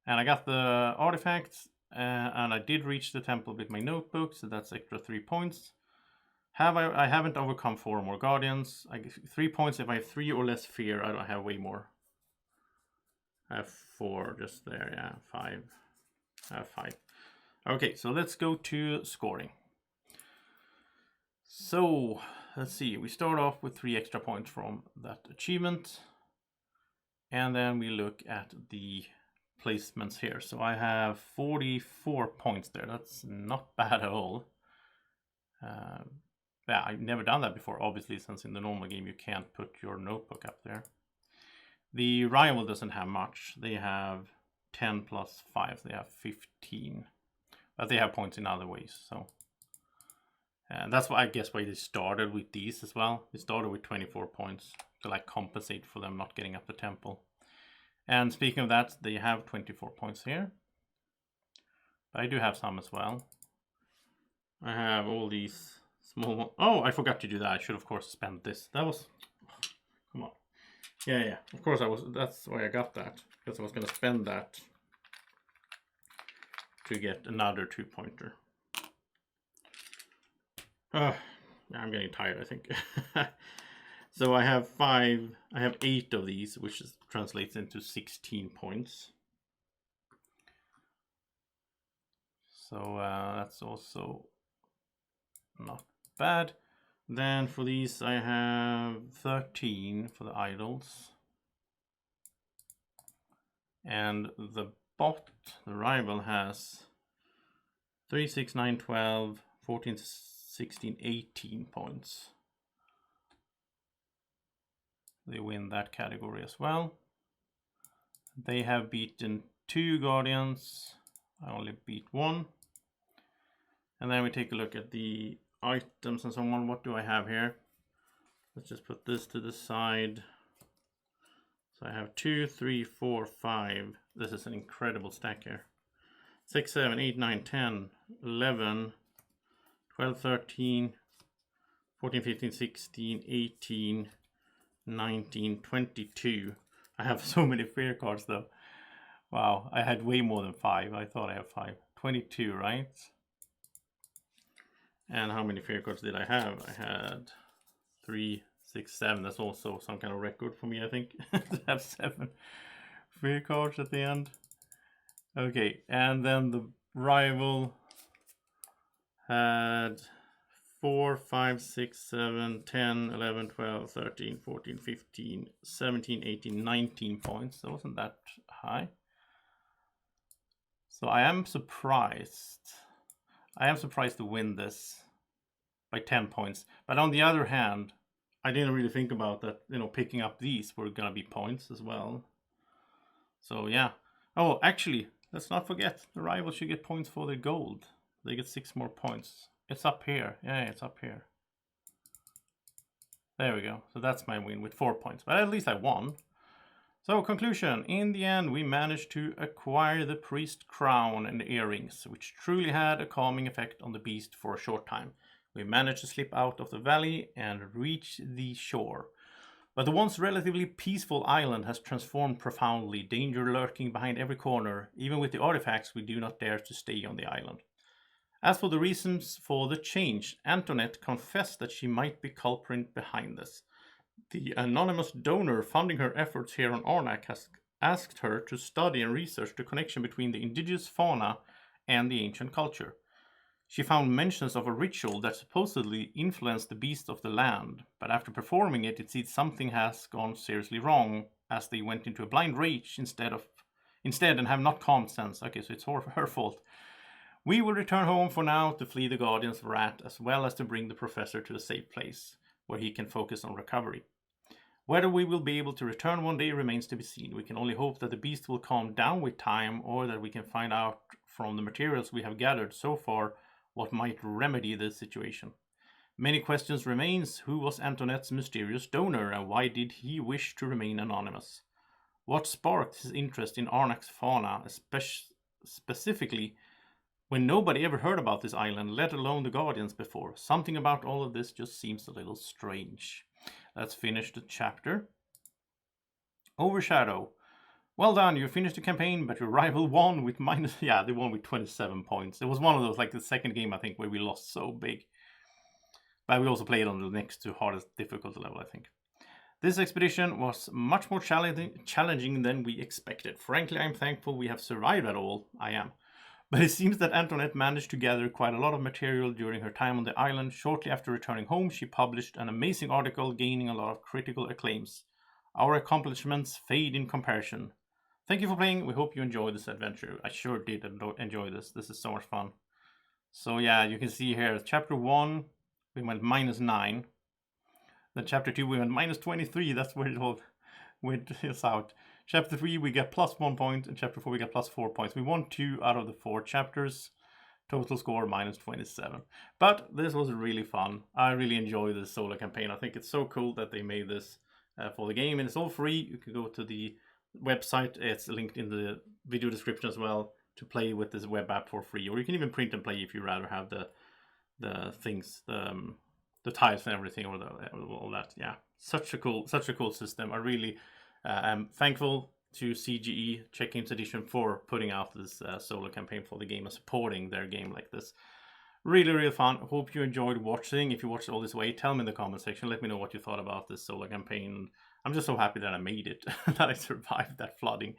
And I got the artifacts, and I did reach the temple with my notebook, so that's extra 3 points. I haven't overcome 4 more guardians. I get 3 points if I have 3 or less fear. I don't have way more. I have 4 just there, yeah, 5. I have 5. Okay, so let's go to scoring. So let's see, we start off with 3 extra points from that achievement. And then we look at the placements here. So I have 44 points there. That's not bad at all. Yeah, I've never done that before, obviously, since in the normal game you can't put your notebook up there. The rival doesn't have much. They have 10 plus 5, they have 15. But they have points in other ways, so. And that's why I guess why they started with these as well. They started with 24 points to like compensate for them not getting up the temple. And speaking of that, they have 24 points here. But I do have some as well. I have all these small ones. Oh, I forgot to do that. I should of course spend this. That was, come on. Yeah. Of course I was. That's why I got that, because I was going to spend that to get another 2-pointer. I'm getting tired, I think. So I have 8 of these, which translates into 16 points. So that's also not bad. Then for these I have 13 for the idols. And the bot, the rival, has 3, 6, 9, 12, 14, 16, 18 points. They win that category as well. They have beaten 2 guardians. I only beat 1. And then we take a look at the items and so on. What do I have here? Let's just put this to the side. So I have 2, 3, 4, 5. This is an incredible stack here. 6, 7, 8, 9, 10, 11, 12, 13, 14, 15, 16, 18, 19, 22. I have so many fear cards though. Wow, I had way more than 5. I thought I had 5. 22, right? And how many fear cards did I have? I had 3, 6, 7. That's also some kind of record for me, I think. To have 7 fear cards at the end. Okay, and then the rival had 4, 5, 6, 7, 10, 11, 12, 13, 14, 15, 17, 18, 19 points. That wasn't that high. So I am surprised. I am surprised to win this by 10 points. But on the other hand, I didn't really think about that, you know, picking up these were gonna be points as well. So yeah. Oh, actually, let's not forget, the rival should get points for their gold. They get 6 more points. It's up here. Yeah, it's up here. There we go. So that's my win with 4 points. But at least I won. So conclusion. In the end, we managed to acquire the priest crown and the earrings, which truly had a calming effect on the beast for a short time. We managed to slip out of the valley and reach the shore. But the once relatively peaceful island has transformed profoundly, danger lurking behind every corner. Even with the artifacts, we do not dare to stay on the island. As for the reasons for the change, Antoinette confessed that she might be culprit behind this. The anonymous donor funding her efforts here on Arnak has asked her to study and research the connection between the indigenous fauna and the ancient culture. She found mentions of a ritual that supposedly influenced the beasts of the land, but after performing it, it seems something has gone seriously wrong, as they went into a blind rage instead and have not calmed since. Okay, so it's her fault. We will return home for now to flee the Guardian's wrath, as well as to bring the Professor to a safe place, where he can focus on recovery. Whether we will be able to return one day remains to be seen. We can only hope that the beast will calm down with time, or that we can find out from the materials we have gathered so far what might remedy the situation. Many questions remains. Who was Antoinette's mysterious donor, and why did he wish to remain anonymous? What sparked his interest in Arnak's fauna, specifically when nobody ever heard about this island, let alone the Guardians before? Something about all of this just seems a little strange. Let's finish the chapter. Overshadow. Well done, you finished the campaign, but your rival won with they won with 27 points. It was one of those, like the second game, I think, where we lost so big. But we also played on the next to hardest difficulty level, I think. This expedition was much more challenging than we expected. Frankly, I'm thankful we have survived at all. I am. But it seems that Antoinette managed to gather quite a lot of material during her time on the island. Shortly after returning home, she published an amazing article gaining a lot of critical acclaims. Our accomplishments fade in comparison. Thank you for playing. We hope you enjoyed this adventure. I sure did enjoy this. This is so much fun. So yeah, you can see here, chapter 1, we went -9. Then chapter 2, we went -23. That's where it all went out. Chapter 3, we get +1 point, and chapter 4, we get +4 points. We won 2 out of the 4 chapters. Total score -27. But this was really fun. I really enjoy this solo campaign. I think it's so cool that they made this for the game, and it's all free. You can go to the website. It's linked in the video description as well to play with this web app for free, or you can even print and play if you rather have the things, the tiles and everything, or all that. Yeah, such a cool system. I really am thankful to CGE Check Games Edition for putting out this solo campaign for the game and supporting their game like this. Really fun. Hope you enjoyed watching. If you watched all this way, tell me in the comment section. Let me know what you thought about this solo campaign. I'm just so happy that I made it, that I survived that flooding.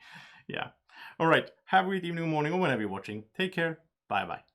Yeah. All right. Have a great evening, morning, or whenever you're watching. Take care. Bye-bye.